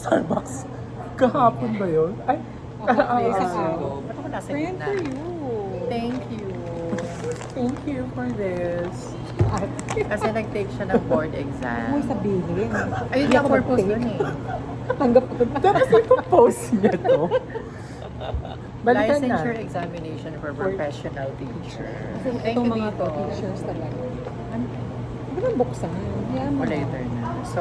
Starbucks. Kahapon ba yun? Ay, Days karaang ago. araw. Ba't ako nasa Friend gitna? for you. Thank you. Thank you for this. Kasi nag-take siya ng board exam. Huwag sabihin. Ayun Hindi yung ako purpose mag-take. nun eh. Tanggap ko. Dapat ipopost niya to. Balikan na. Licensure examination for professional teacher. Kasi Thank itong you mga dito. teachers talaga. Hindi ko buksan. Hayaan mo O na. later na. So,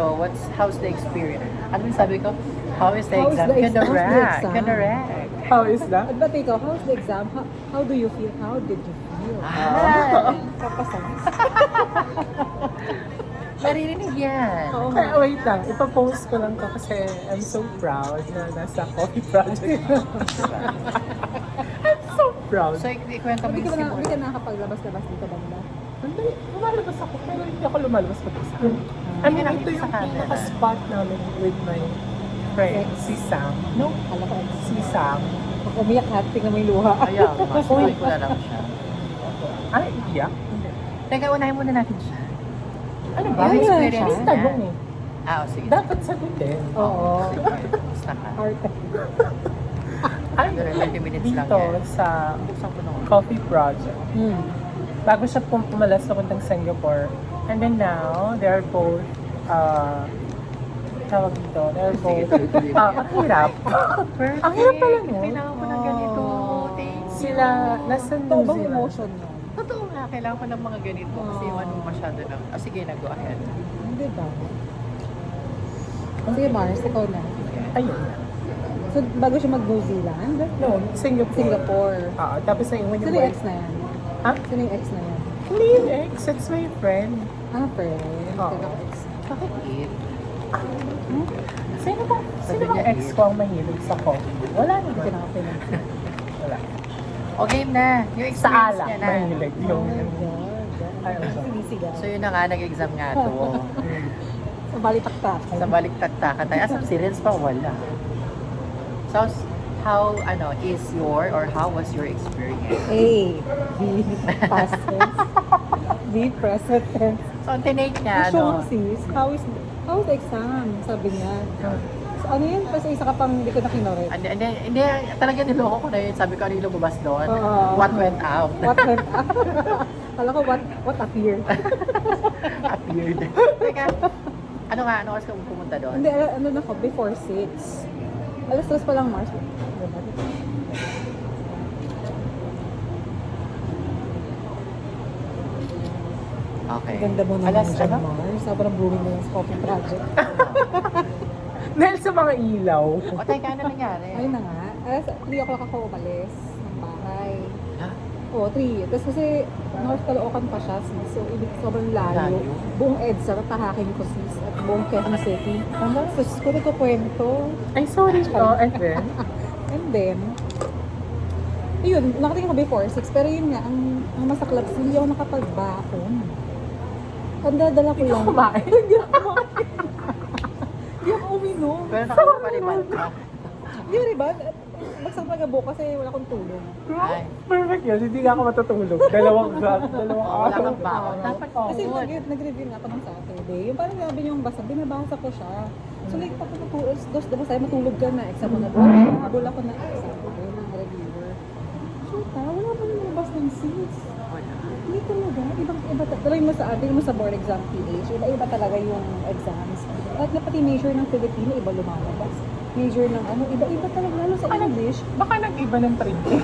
how's the experience? Ano yung sabi ko? How is the How is exam? the exam? How's the Kinarek. exam? Kinarek. How is that? At ba't ikaw, how's the exam? How do you feel? How did you feel? Ah, Kapasang. maririnig yan. Oo Ay, nga. wait lang. Ipapost ko lang to kasi I'm so proud na nasa coffee project. I'm so proud. So, ikwento mo Hindi yung ka simula. nakakapaglabas-labas dito banda. Hindi, lumalabas ako pero hindi ako lumalabas pag isa. I mean, Nakita ito yung sa camera. pinaka-spot namin with my friend, si Sam. No, Alam ko, si Sam. pag umiyak ha, tingnan mo yung luha. Ayaw, masuloy ko na lang siya. Ay, iyak. Hindi. Teka, unahin muna natin siya. Ano ba? Ay, May yan experience siya. na tanong eh. Sige. Dapat sagutin. Oo. Basta ka. Heart. Ay, Pero 20 minutes lang dito yan. sa Buksan ko na. coffee project. Hmm. Bago siya pumalas papuntang Singapore. And then now, they're both, tawag dito, they're both, ang hirap. Perfect. Ang hirap pala nun. Kailangan ko ng ganito. Thank you. Sila, nasa Ito New bang Zealand. emotion mo? Totoo nga, kailangan ko ng mga ganito. Kasi yung ano masyado lang. Sige na, go ahead. Hindi ba? Sige, Mars, ikaw na. Ayun na. So, bago siya mag-New Zealand, No, Singapore. Singapore. Tapos na iwan Sino yung yung boy. ex na yan? Ha? Sino yung ex na yan? Hindi yung ex, it's my friend. Friend. Oo. Kaya ex. Bakit it? Sino bang Sabi niya, ex ko ang mahilig sa coffee? Wala Hindi naman. ka nakapinag. Wala. O game na. Yung Sa experience alak, niya na. mahilig. Oh Yung, my God. Ay, I'm sorry. Sinisigaw. So yun na nga, nag-exam nga to. Sa balitaktak. Sa baliktagtakan tayo. Asam si Renz pa wala. So, how was your experience? A. B. Past tense. B. Present tense. So, ang tinake niya, Question sis, how's the exam? Sabi niya. So, ano yun? Kasi isa ka pang hindi ko na kinoret. Hindi, talaga niloko ko na yun. Sabi ko, ano yung lumabas doon? Oo. What went out? What went up? Kala ko what appeared. Appeared. Teka, ano oras ka pumunta doon? Hindi, ano na ko, before 6. Alas 3 pa lang, Mars. Okay. Ganda mo naman Alas, dyan, ano? Mars. Sobrang blooming mo yung coffee project. Dahil sa mga ilaw. O, teka, ano nangyari? Ayun na nga. Alas 3 o'clock ako umalis ng bahay. Ha? Oo, 3. Tapos kasi North Caloocan pa siya, sis. So, ibig sobrang layo. Layo. Buong EDSA, tahakin ko, sis. At buong Quezon City. Tapos ko nagkukwento. Ay, sorry po. And then, And then, yun, nakatingin ko before 6. Pero yun nga, ang masaklap, hindi ako nakapagbaon. Ang dadala ko hindi lang. ko kumain. Hindi ako kumain. Hindi ako uminom. Pero nakapaliman ka. Hindi ko rin ba? Bagsak nag-book kasi wala akong tulog. Ay. Perfect yun. Hindi na ako matutulog. Dalawang Wala araw. kang baon. Dapat Kasi good. nag-review nga ako ng Saturday. Yung parang sabi niyo yung basa, binabasa ko siya. So like, pag natulog, diba sa'yo matulog ka na, exam mo na doon. Habol ako na exam ko doon, ng reviewer. Shoot wala pa nang labas ng sis. Wala. Hindi talaga. Iba talaga mo sa atin, mo sa board exam PH, iba talaga yung exams. At na pati major ng Filipino, iba lumalabas. Major ng ano, iba talaga, lalo sa English. Baka nag-iba ng printing.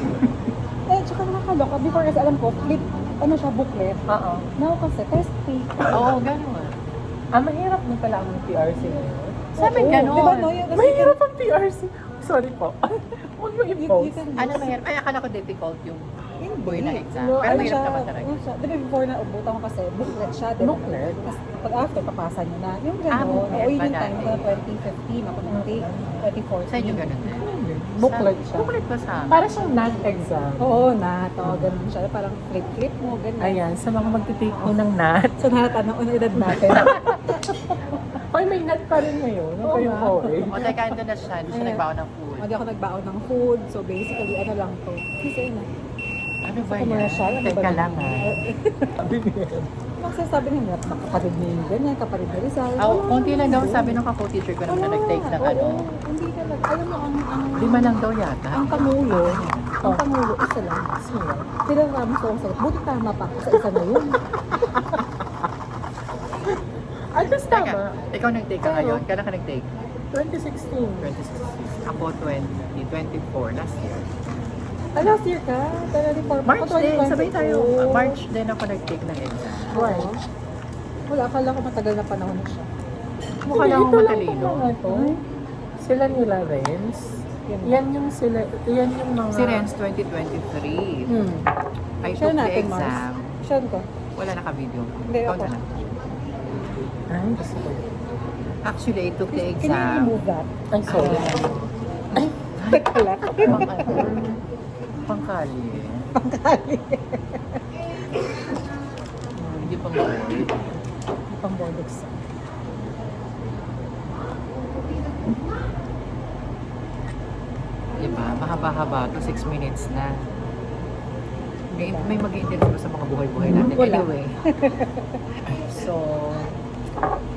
Tsaka nakakaloka. Before kasi alam ko, flip, ano siya, booklet. Oo. Now kasi, test paper. Oo, gano'n. Mahirap na pala ang PRC ngayon. Sabi Oo, gano'n. Diba no? Yung, Mahirap ang PRC. Sorry po. Huwag mo i-post. Ano mahirap? Ay, akala ko difficult yung buhay na exam. No, Pero ano mahirap siya, naman talaga. ano siya, di ba before na ubutan ko kasi, booklet siya, di ba? Booklet? Tapos pag after, papasa niyo na. Yung gano'n. booklet O yun ba yung time ko na dati? 2015, ako nag-take, 2014. Sa inyo gano'n din. Booklet siya. Booklet ba sa amin? Para siyang NAT exam. Oo, gano'n siya. Parang flip-flip mo, gano'n. Ayan, sa mga magtitake ko ng NAT. So nahalata na unang edad natin. Hoy, may NAT pa rin ngayon. Ano Oo kayo nga. po eh? O, teka, ando na siya. Hindi siya Ayan. nagbaon ng food. Hindi ako nagbaon ng food. So basically, ano lang to. Kasi na. Ano ba Sa yan? commercial, ano ba Teka yun? lang Sabi niya. Magsasabi nila, kapatid niya yung ganyan, kapatid ni Rizal. Konti lang daw sabi ng kako-teacher ko naman na nag-take ng ano. Oo, hindi talaga. Alam mo, ang 5 lang daw yata. ang Pangulo, isa lang. Sino? Sila Ramos ang sagot. Buti tama pa ako sa isa na yun. Ay, just Teka, tama. ikaw nag-take ka Pero- ngayon? Kailan ka nag-take? 2016. 26. Ako 24 last year. Ah, last year ka? 24 pa. March Ako, din, 2022. sabay tayo. March din ako nag-take ng exam. Why? Wala, akala ko matagal na panahon na siya. Mukha lang Ito akong lang matalino. itong mga to. Sila nila Renz. Yun. Yan yung sila, yan yung mga... Si Renz 2023. I Share took the natin, exam. Mars. Share ko. Wala naka-video. Hindi, Ikaw ako. na lang. Ay, gusto ko. Actually, I took the Can you exam. remove that? Ay, sorry. Teka lang. Pangkali. Pangkali. Hindi pa board. Pang board exam. Diba? Mahaba-haba to 6 minutes na. May mag-interview sa mga buhay-buhay natin. Wala. Anyway. So,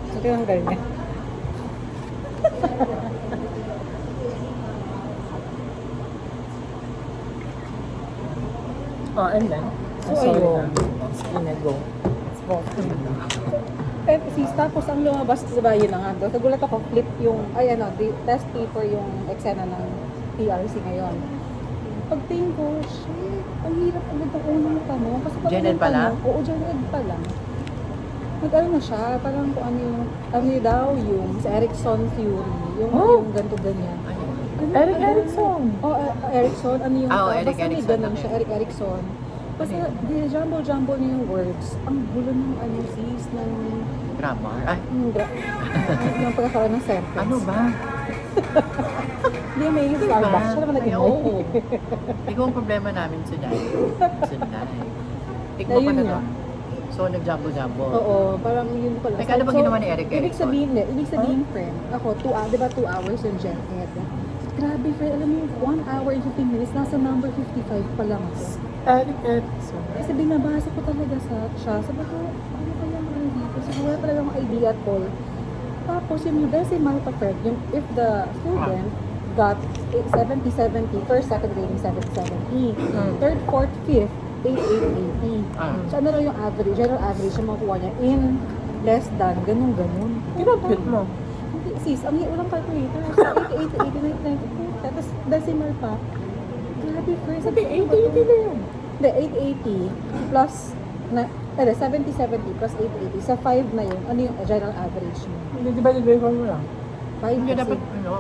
So, tinanggal niya. Oh, and then? So, sorry ayun. na. Oh, sige na, go. Sis, tapos ang lumabas, diba, yun na nga. Nagulat ako, flip yung, ay ano, test paper yung eksena ng PRC ngayon. Pagtingin ko, shit, ang hirap agad ang unang tanong. Kasi parang Gen Ed yung pala? tanong- Oo, Gen Ed pa lang. Nag-ano na siya, parang kung ano yun daw, yung sa Erickson theory, yung ganito ganyan. ano? Eric Erickson. Oh, Erickson, ano yung, Ah, Eric basta may Erickson, ganun okay. siya, Eric Erickson. Basta, jumble-jumble niya yung words. Ang gulo ng ano, sis, ng Grammar? Ay, yung pagkakaroon ng sentence. ano ba? Hindi may yung Starbucks. Siya naman Ay, nag-invite. oo. Ikaw ang problema namin, Sunay. Sunay. Tikmo Ayun pa na nga. doon. So, nag-jumbo-jumbo. Oo, parang yun pala. Teka, ano ba ginawa ni Eric Ibig Erickson? sabihin, friend, ako, 2 hours, di ba 2 hours yung Gen Ed? Grabe, friend, alam mo yung 1 hour and 15 minutes, nasa number 55 pa lang ako. Eric Erickson. Kasi binabasa ko talaga siya. Sabi ko, ano kaya mga dito? Sabi wala talaga akong idea at all. Tapos yung decimal pa, friend, yung if the student got 70-70, first, second grading 70-70, third, fourth, fifth, 88-80. Ah. So ano raw yung average, general average yung makukuha niya in less than, ganun-ganun. Kinapit mo. Hindi, sis, ang walang calculator. So, 88, 89, 92, tapos decimal pa. Grabe, first. Sabi, 80-80 na yun. Hindi, 880 plus, 70-70 plus 880. Sa 5 na yun, ano yung general average mo? Hindi, di ba nag-verify mo lang? 5 Hindi kasi. dapat, ano,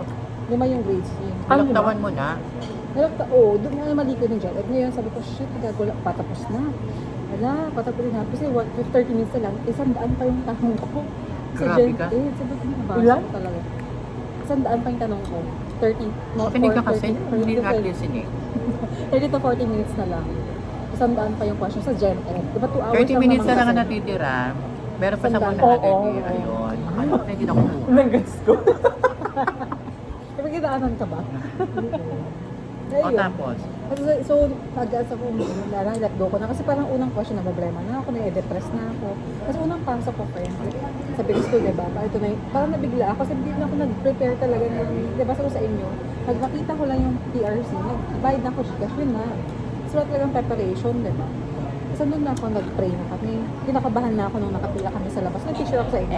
Lima yung grades niya. nalaktawan mo na. Doon nga mali ko ng At ngayon sabi ko, shit, gagula, patapos na. Wala, patapos na. Kasi 30 minutes na lang, 100 pa yung tanong ko. Sa Grabe Gen ka. Ed, sabi ko, nabasa Ilan? ko talaga. 100 pa yung tanong ko. 30, no, Makinig ka 40, kasi, 30, hindi 30, natin sinig. 30 to 40 minutes na lang. 100 pa yung question sa Gen Ed. Diba 2 hours 30 minutes na naman lang ang kasi? natitira. Meron pa sa Sandaan. 100. Oo. Ayun. Ano, hindi na kumuha. Nag-gets ko. Napagkitaanan ka ba? O Ayun. tapos, So, pag-asa ko, let go ko na. Kasi parang unang question, nabablema na ako, na-depress na ako. Kasi unang pasok ko, friend, sa bilis ko, diba? Ito na, parang nabigla ako kasi hindi na ako nag-prepare talaga ng, diba sa ko sa inyo, pag nakita ko lang yung TRC, nag-bayad na ako, Gcash, yun na. So, wala talagang preparation, diba? So, nung na ako, nag-pray na kami. Kinakabahan na ako nung nakapila kami sa labas. Nag-picture ako sa inyo.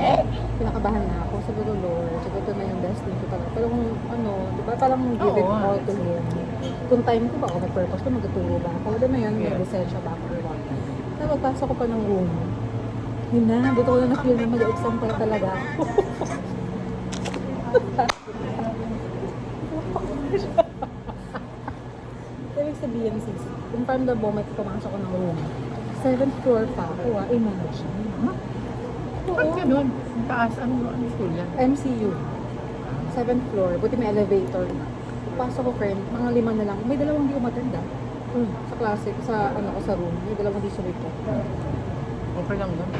Kinakabahan na ako. Sabi ko, Lord, sabi ko na yung destiny ko talaga. Pero kung ano, diba, parang give it Oo. all to Him. Kung time ko ba ako, may purpose ko, magtuturo ba ako? Diba yun, may Yeah. lisensya ba ako or what? Tapos, pasok ko pa ng room. Yun na, dito ko na na-feel na mag-exam pala talaga ako. Ibig sabihin, sis, kung from the moment pumasok ko ng room, 7th floor pa ako, imagine. ba't ganun? Ang taas, ano school yan? MCU. 7th floor, buti may elevator na. Pasok ko, friend, mga 5 na lang. May 2 di umatenda. Sa klase, sa ano ko sa room, may 2 di sumipot. Okay lang nun.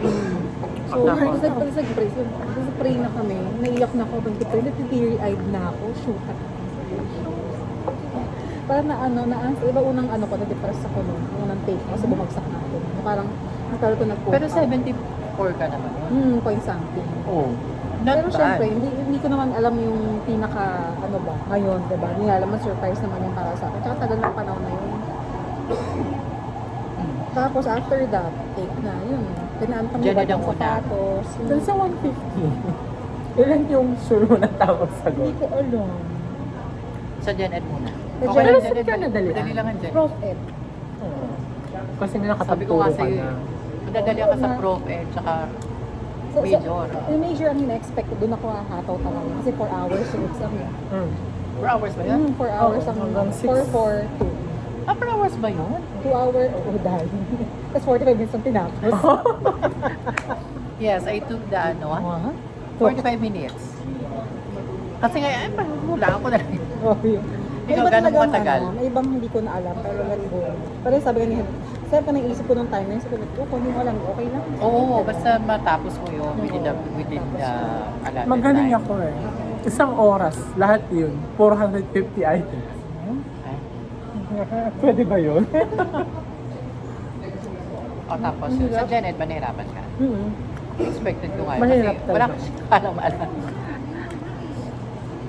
So, tapos nag-pray na kami. Naiyak na ako. Nag-pray, nag-teary-eyed na ako. Shoot. parang iba unang ko, na-depress ako noon, unang take kasi bumagsak na ako. Parang, nagkaroon ko nag-cope Pero up. 74 ka naman. Point something. Oh, not Pero bad. syempre, hindi ko naman alam yung pinaka, ngayon, diba? Hindi nga alam, surprise naman yung para sa akin. Tsaka tagal ng panahon na yun. Tapos after that, take na, yun. Pinaantang mo Diyan ba na yung una. sapatos? Dahil sa 150. Ilan yung sure na tawag Hindi sagot? ko alam. Sa Gen Ed muna. Sa Okay Gen lang, Ed, Gen Ed. ka nadalian. Madali lang ang Gen Ed. Prof Ed. Kasi Sabi ko nakapagturo nga ka sa'yo, na. madadali ka sa Prof Ed, tsaka major. Yung major ang ina-expect ko, doon ako hahataw talaga. Kasi 4 hours yung exam. 4 hours ba yun? 4 hours ang hanggang 4, 2. 4 hours ba yun? 2 hour, dahil. Tapos 45 minutes ang tinapos. Yes, I took the 45 minutes. Kasi nga, hula ako na lang. Oh, yun. May Ikaw, iba gano'ng talagang matagal? may ibang hindi ko na alam, pero let's go. Pero sabi ka niya, sabi ko naisip ko nung time na yun, sabi ko, kung hindi mo alam, okay lang. Oo, basta matapos mo yun within the allotted Magaling time. ako eh. Isang oras, lahat yun. 450 items. Ay. Pwede ba yun? O tapos yun, sa Gen Ed ba nahirapan ka? Expected ko nga yun. Mahirap Kasi wala talaga. kasi alam alam.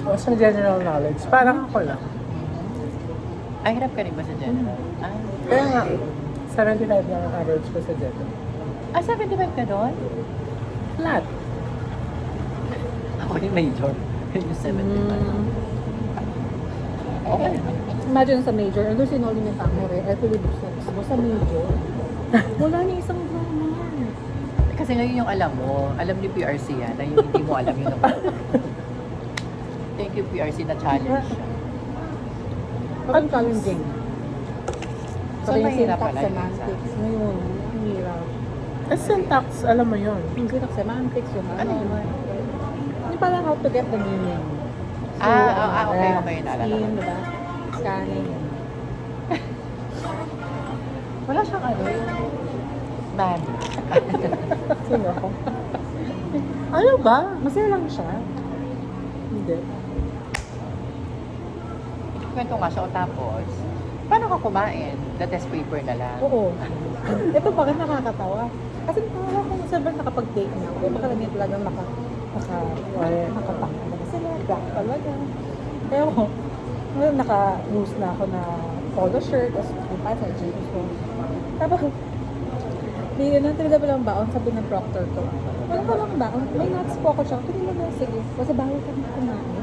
O sa general knowledge, parang ako lang. Ay, hirap ka rin ba sa Gen Ed? Ah, Kaya nga, 75 lang ang average ko sa general. 75 ka doon? Flat. Ako yung major. Yung 75. Okay. Imagine sa major, ando sinoli ng camera, eh, Philip mo sa major. Wala ni isang drama. Kasi ngayon yung alam mo, alam ni PRC yan, na yung hindi mo alam yun naman. Thank you PRC na challenge. Parang challenging. So, Pati yung mahirap syntax, pala yung semantics. Ngayon, ang hirap. Eh, syntax, alam mo yun. Yung syntax, semantics, yung Ano yun? Yung parang how to get the meaning. Okay, naalala ko. Skin, diba? Scanning. Wala siyang ano, yung man. Sino ako? Ano ba? Masaya lang siya. Hindi. Kwento nga siya o tapos, paano ka kumain? The test paper na lang. Oo. Ito bakit nakakatawa? Kasi parang kung sobrang nakapag-take na ako, baka lang yun talagang nakapang. Kasi black talaga. Pero, ngayon naka-loose na ako na polo shirt, tapos yung pants na jeans ko. Tapos, di yun, tinila pa lang baon, sabi ng proctor ko. Walang baon, may nuts po ako siya. Tinila na, sige. Kasi bawal kami kumain.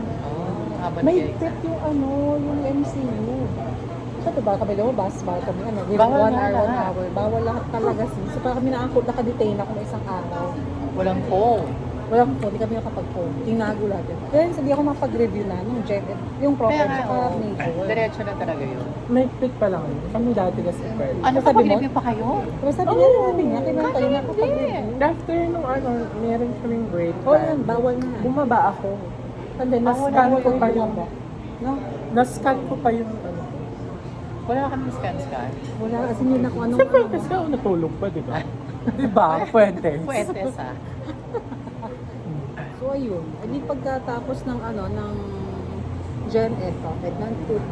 Habang May nag-exam. prep yung MCU. So, diba kami lumabas, bawal kami, give Bawal 1 na hour, 1 lahat. hour. Bawal lahat talaga sis. So, parang kami naka-detain ako ng isang araw. Walang phone. Walang phone, di kami nakapag-phone. Tinago lahat yun. Kaya hindi ako mapag-review na nung Janet, yung proper, Kaya nga, tsaka oo. major. Diretso na talaga yun. May pick pa lang yun. Kami dati kasi pwede. Ano Sabi pa, mo? mag-review pa kayo? Tapos sabi niya, kailangan tayo nakapag-review. After nung meron kaming break Oo yan, bawal na. bumaba ako. And then, Bawal na-scan na ko pa yun. yung, No? na-scan ko pa yung, Wala kami scan-scan. Wala, kasi yun ako anong Siyempre, kasi ako natulog pa, di ba? Di ba? Pwede. Puwetes ah. So ayun, edi pagkatapos ng ng Gen Ed Prophet,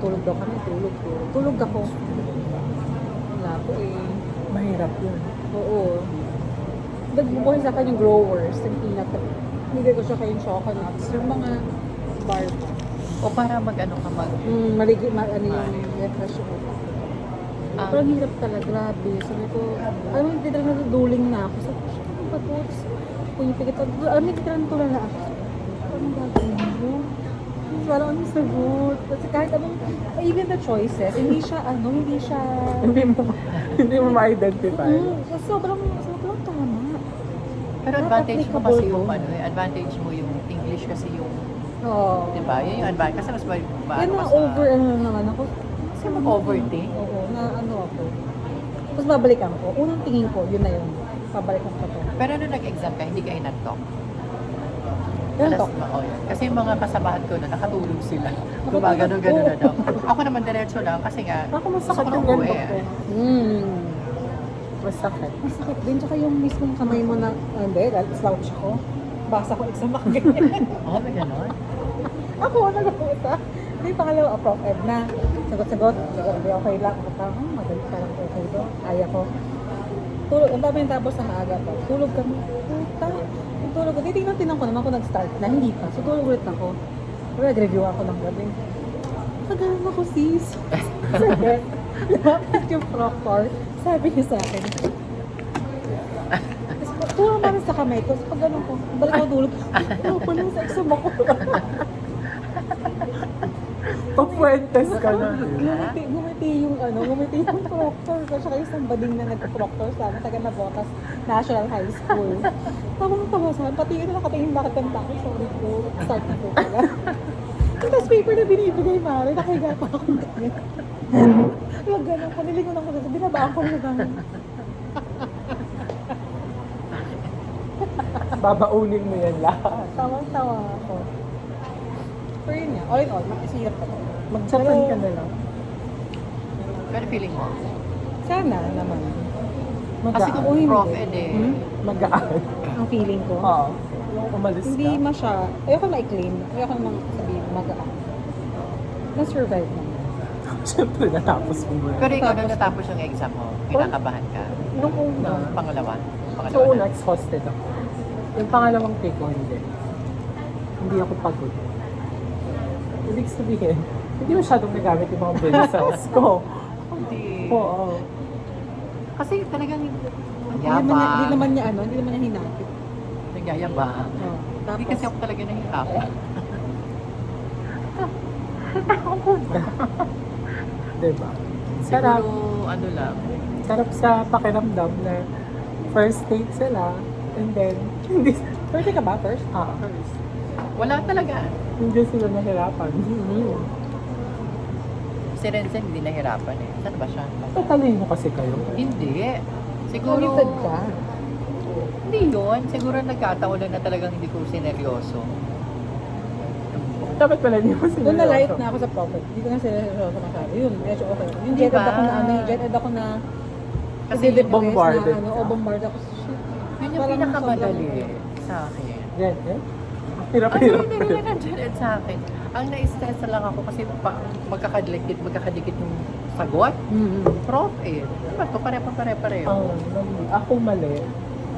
tulog daw kami, tulog ako. Wala po eh. Mahirap yun. Oo. Nagbubuhay sa akin yung growers, yung peanut. Hindi ko siya kayong choconuts, yung mga bar pa. O para mag-ano ka mag... Maligi, yung refresh yung utak. Ah. Pero ang hirap talaga, grabe. Sabi ko, alam mo, hindi talaga naduduling na ako. Sabi ko, ano ba to? Kung yung pikit, alam mo, hindi tulala ako. Anong gagawin mo? Parang anong sagot? Kasi kahit anong, even the choices, hindi siya, Hindi mo ma-identify. Kasi sobrang tama. Pero advantage mo kasi yung advantage mo yung English kasi yung, Oo. di ba? Yun yung advantage. Kasi mas Yan na over, naman ako. Kasi mag-overthink. Oo, ako. Tapos babalikan ko. Unang tingin ko, yun na yun. Babalikan ko to. Pero nung nag-exam ka, hindi ka inantok. Yan Alas to. Kasi yung mga kasamahan ko na nakatulog sila. Gumagano-gano na daw. Ako naman diretso lang kasi nga, Ako gusto masakit ko yung nang uwi ganito ko. Masakit. Masakit din. Tsaka yung mismong kamay mo na, hindi, dahil slouch ako. Basa ko exam ako ganyan. Oh, may ganon. Ako, nag-uusap. Hindi, pangalawa, Prof. Ed na. Sagot-sagot. Sabi, okay lang. Parang madali parang okay do. Kaya ko. Tulog. Ang dami yung tapos na maaga pa. Tulog kami. Puta. Yung tulog ko. Titignan ko naman kung nag-start na. Hindi pa. So tulog ulit ako. Nag-review ako ng gabi. Nagalang ako sis. Sabi, lumapit yung proctor. Sabi niya sa akin. Tulog namin sa kamay ko. So pag ganun ko, balik ako tulog. Tulog ko lang sa exam ako. Papuentes ka na. Gumiti yung proctor ko. Siya isang bading na nagka-proctor sa amin. Taga Navotas National High School. Tawang-tawa sa akin. Pati yun nakatingin bakit ang tako. Sorry po. Start na po pala. Yung test paper na binibigay, Mari. Nakahiga pa ako ganyan. Wag ganun. Kanilingon ako. Binabaan ko na ganun. Babaunin mo yan lahat. Tawang-tawa ako. Pero yun nga. All in all, makisirap ka. Mag-Japan ka na lang. Pero feeling mo? Sana naman. Kasi Magaan. kung hindi. prof ed eh. Magaan. Ang feeling ko. Oo. Umalis Hindi ka. ayoko na-claim. Ayoko namang sabihin magaan. Na-survive naman. Siyempre, natapos mo muna. Pero ikaw nung natapos yung exam mo, kinakabahan ka? Nung una, Nung pangalawa? so una, exhausted ako. Yung pangalawang take ko, hindi. Hindi ako pagod. Ibig sabihin, hindi masyadong nagamit yung mga brain cells ko. Hindi. Oo. Kasi talagang Hindi yabang. naman niya hinapit. Nagyayabang. Oh. Hindi kasi ako talaga nahihirapan. Diba? Sarap. Siguro, ano lang. Sarap sa pakiramdam na first date sila. And then, hindi, Pwede ka ba first? first. Wala talaga. Hindi sila nahirapan. Si Renzen hindi nahirapan eh. Saan ba siya? Tatalino kasi kayo. Hindi. Siguro, Committed ka. hindi yun. Siguro nagkataon lang na talagang hindi ko sineryoso. Dapat pala hindi mo sila. Doon na-light na ako sa prophet. Hindi ko na sila masyado. Yun, medyo okay. Yung Diba? jet ako na jet ako na Kasi i-depress bombarded na ka. bombard ako. Shit. yun yung Parang pinakamadali sobrang- sa akin. Yan, eh? Ang Hirap-hirap. dali na nandiyan sa akin. Ang na-stress lang ako kasi magkakadikit yung sagot. Prof eh. Diba ito? Pare-pareho. Ako mali.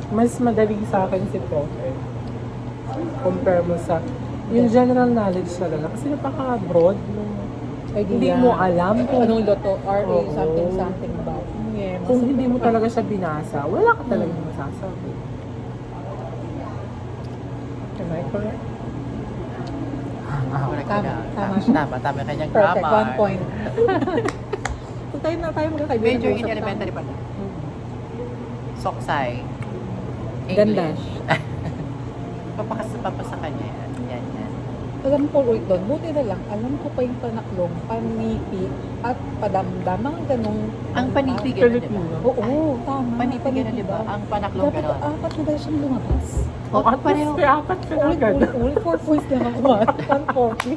Mas madali sa akin si Prof. Compare mo sa yung general knowledge talaga. Kasi napaka-broad. Idea. Hindi mo alam kung, Anong loto? RA, Oo. something ba? Yeah, kung hindi mo talaga siya binasa. Wala ka talaga masasabi. Am I correct? Correct Tama, ka. tama siya. Tama kanyang Perfect, grammar. 1 point. Kung tayo magkakaibigan. Major in mag-usap elementary pa. Soksay. Ganda. English. Papasa kanya yan. Yan. Alam ko ulit doon, buti na lang, alam ko pa yung panaklong, panipi, at padamdam, mga ganong... Ang paniti gano'n, di ba? Filipino. Oo, tama. Paniti gano'n, di ba? Ang panaklong Dapat gano'n. apat na dahil siyang lumabas. O, at pareho. least may apat ka na agad. Ulit, 4 points lang ako. 140.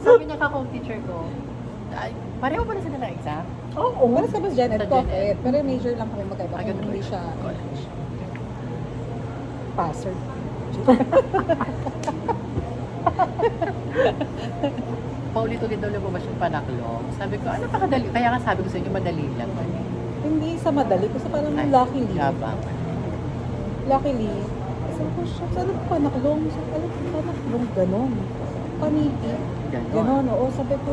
Sabi niya teacher ko, ay, pareho pa na sila ng exam? Oo. Para sa mas Janet, Sa Prof. Janet. Pero major lang kami magkaiba. Ah, Kung ganun hindi ba? siya College. passer. Paulit-ulit daw lumabas yung panaklong. Sabi ko, ano pa kadali? Kaya nga sabi ko sa inyo, madali lang. Hindi sa madali, kasi parang Ay, luckily, Yabang. sabi ko siya, saan ang panaklong? Alam ko, panaklong, ganon. Paniti, ganon, oo. Sabi ko,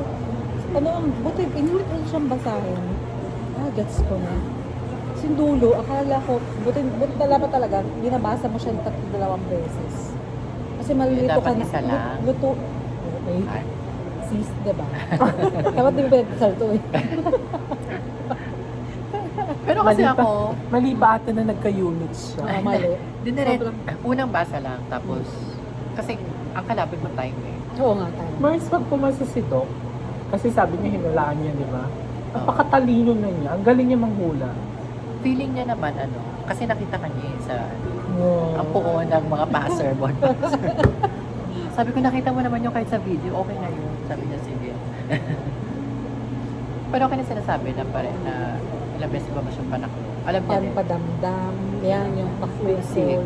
ano ang, buti, inulit ko siyang basahin. Gets ko na. Sindulo, akala ko, buti talaga, binabasa mo siya 2 beses. Kasi malilito Dapat ka na. isa lang. Luto. Okay. Ay, Sis, diba? Dapat di ba pinagsalto eh. pero kasi ako, Mali ba ata na nagka-units siya? Mali. dineret, Sobrang- unang basa lang, tapos, kasi ang kalapit mo time eh. Oo nga, tayo. Mars, pag pumasa si Doc, kasi sabi niya hinulaan niya, di ba? Napakatalino na niya. Ang galing niya manghula. Feeling niya naman, kasi nakita ka niya sa Wow. ang puon ng mga passer, board passer. Sabi ko, nakita mo naman yung kahit sa video, okay na yun. Sabi niya, sige. Pero okay na sinasabi na ilang beses ba siyang panaklo. Alam niya din. Padamdam, yan yung Basic. pakwisol.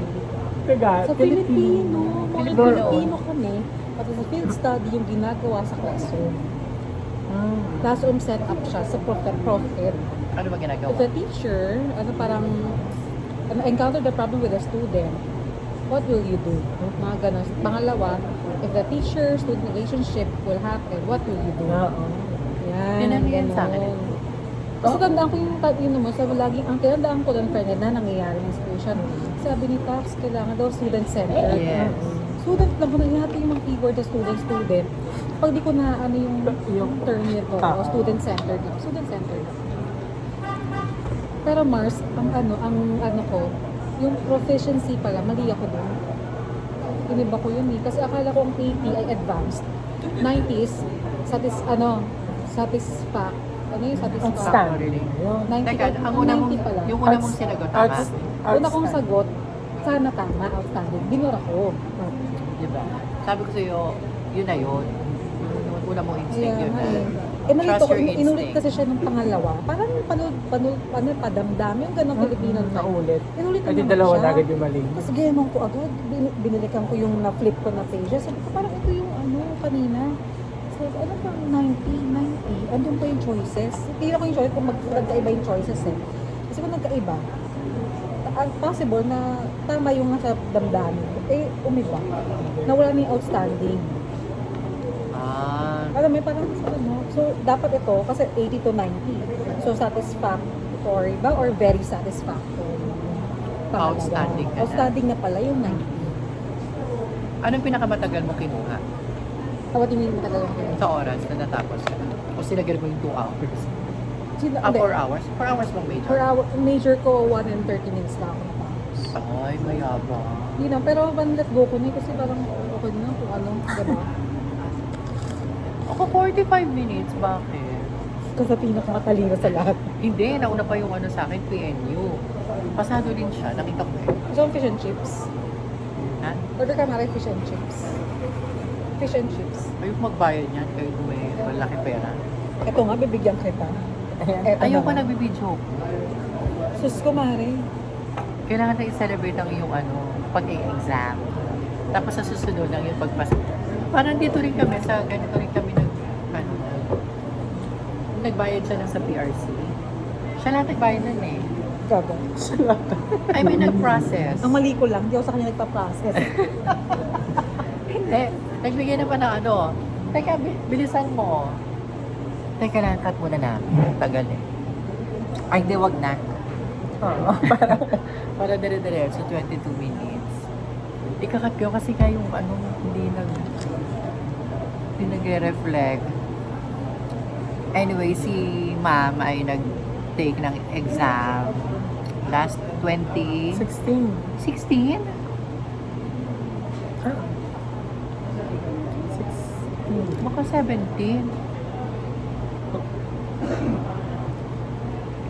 Kaga, Sa Filipino, mga Filipino. Filipino kami, pati sa field study yung ginagawa sa classroom. Classroom setup siya sa profit. Ano ba ginagawa? If the teacher, encounter the problem with a student, what will you do? Mga ganun. Pangalawa, if the teacher-student relationship will happen, what will you do? Oo. Yan, Yun ang yan sa ganun. akin. Kasi tandaan ko yung naman, sa laging, ang tinandaan ko lang, friend, na nangyayari ng situation. Sabi ni Tax, kailangan daw student-centered. Yes. Student lang, kung nangyayari yung mga keyword sa student. Pag di ko na ano yung term nito, o student-centered. Student-centered. Pero Mars, ang ko, yung proficiency pala, mali ako doon. Iniba ko yun eh. Kasi akala ko ang 80 ay advanced. 90s, satisfact. Ano yung satisfact? Outstanding. Yun. 90 Teka, ang una mong, 90 pala. yung una mong sinagot, tama? Una kong sagot, sana tama, outstanding. Binura ko. Diba? Sabi ko sa'yo, yun na yun. Yung una mong instinct Kaya yun nga na. eh. Nalito ko, Trust your inulit instinct. kasi siya nung pangalawa. Parang padamdam, yung ganong Filipino type. Naulit. Inulit Ay, di naman dalawa siya. na agad yung mali. Tapos ginamon ko agad, binilikan ko yung na-flip ko na pages. Sabi ko, parang ito yung kanina. So, ano pa, 90. Andun pa yung choices. Tira ko yung choice kung nagkaiba yung choices eh. Kasi kung nagkaiba, possible na tama yung nasa damdamin ko. Eh, umiba. Nawala na yung outstanding. Alam mo, parang so dapat ito, kasi 80 to 90. So, satisfactory ba or very satisfactory? Pangalawa. Outstanding ka na. Outstanding na pala yung 90. Anong pinakamatagal mo kinuha What do you mean matagal yung kaya? sa oras na natapos ka? O sinagir mo yung 2 hours? 4 Hindi. hours? 4 hours bang major? Per hour, major ko 1 and 30 minutes na ako natapos. Ay, mayabang. Hindi na, pero one let go ko na kasi parang okay na kung ano, diba? Ako 45 minutes, bakit? Kasi pinakamatalino sa lahat. Hindi, nauna pa yung ano sa akin, PNU. Pasado din siya, nakita ko eh. So, fish and chips. Ha? Order ka mara fish and chips. Fish and chips. Ayoko magbayad niyan kahit may malaki pera. Ito nga, bibigyan kita. Ayan. Eto Ayoko na. nagbibidyo. Sus ko, Mare. Kailangan na i-celebrate ang iyong pag-i-exam. Tapos sa susunod ang iyong pagpasa. Parang dito rin kami, sa ganito rin kami nagbayad siya lang sa PRC. Siya lang nagbayad nun eh. Gago. I mean, nag-process. Ang mali ko lang, di ako sa kanya nagpa-process. Hindi. Nagbigay naman ng Teka, bilisan mo. Teka lang, cut muna na. Tagal eh. Ay, hindi, wag na. Oo. Para dire-diretso, 22 minutes. Ikakat ko kasi yung hindi nagre-reflect. Anyway, si ma'am ay nag-take ng exam last 16. 16? Ah. 16. Baka 17.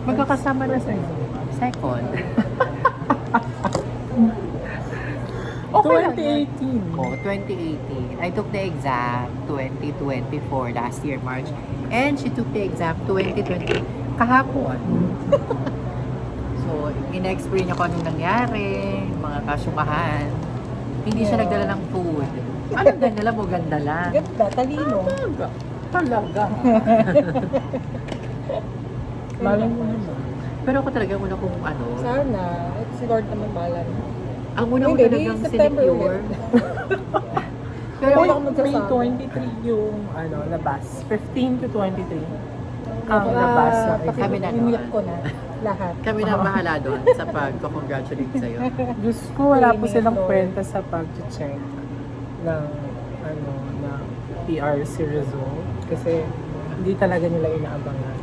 Magkakasama na sa second. Okay lang yun. 2018. Oh, 2018. I took the exam 2024 last year, March. And she took the exam 2020 kahapon. So, in-explain niya kung anong nangyari, mga kasumahan. Hindi siya nagdala ng food. Anong ganda mo? Ganda lang. Ganda, talino. Talaga. Malay mo naman. Pero ako talaga muna kung Sana. Si Lord naman bahala na. ang una ko Hindi, talagang September sinecure. ulit. Pero Wala akong May magsasama. 23 yung labas. 15 to 23. Ang labas na Kami na Imute ko na. Lahat. kami na bahala doon sa pag-congratulate sa'yo. Diyos ko, wala po Amen, silang Lord. kwenta sa pag-check ng na PRC result. Kasi hindi talaga nila inaabangan.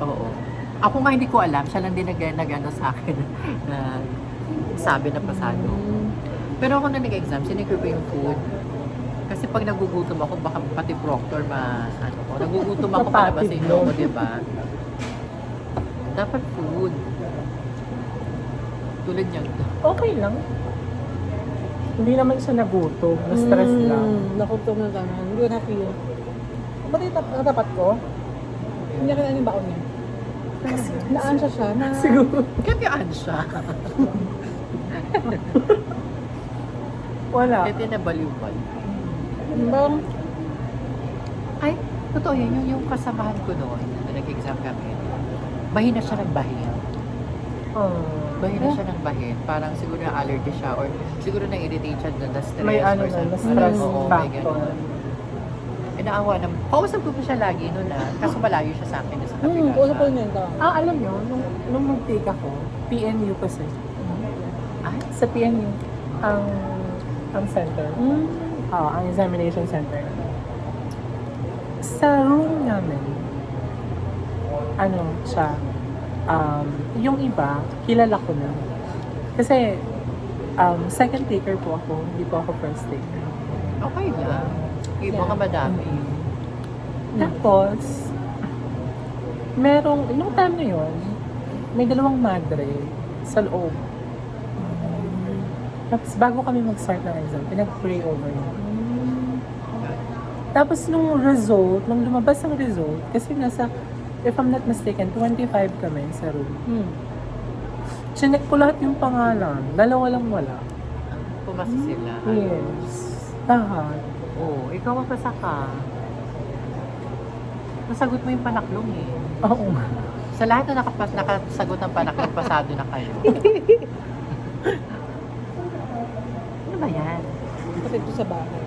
Oo. Ako nga hindi ko alam. Siya lang din nag-ano sa akin na sabi na pasado. Pero ako na nag-exam, sinecure ko yung food. Kasi pag nagugutom ako, baka pati proctor ko. Nagugutom ako palabasin Mapatid, ko, di ba? Dapat food. Tulad niya. Okay lang. Hindi naman siya nagutom. Na-stress lang. Nakutom na gano'n. Hindi ko na-feel. Ba't natapat ko? Hindi ka na yung baon niya. Naansya siya na... Siguro. Kaya siya. Wala. Kaya tinabaliwal. Bang, Ay, Totoo yun, yung kasamahan ko noon, na nag-exam kami, bahin na siya ng bahin. Bahin na siya ng bahin. Parang siguro na allergy siya or siguro na-irritate siya na stress May ano or na, something. na-stress Oo, may factor. ganun. Eh, naawa na. Kausap ko pa siya lagi noon kaso malayo siya sa akin sa kapila Kung ano po siya. yun daw. Alam nyo, nung mag-take ako, PNU kasi. Ay, Sa PNU, ang center. Ang examination center. Sa room namin, ano siya, yung iba, kilala ko na. Kasi, second taker po ako, hindi po ako first taker. okay lang. Iba ka madami. Tapos, nung time na yun, may dalawang madre sa loob. Tapos bago kami mag-start ng exam, pinag-pray over yun. Tapos nung lumabas ang result, kasi nasa, if I'm not mistaken, 25 kami sa room. Chinek ko lahat yung pangalan, dalawa lang wala. Pumasa sila. Yes. Lahat. Oo, ikaw ang pasaka. Nasagot mo yung panaklong eh. Oo nga. Sa lahat na nakasagot ng panaklong, pasado na kayo. Ano ba yan? Kapit ko sa bahay.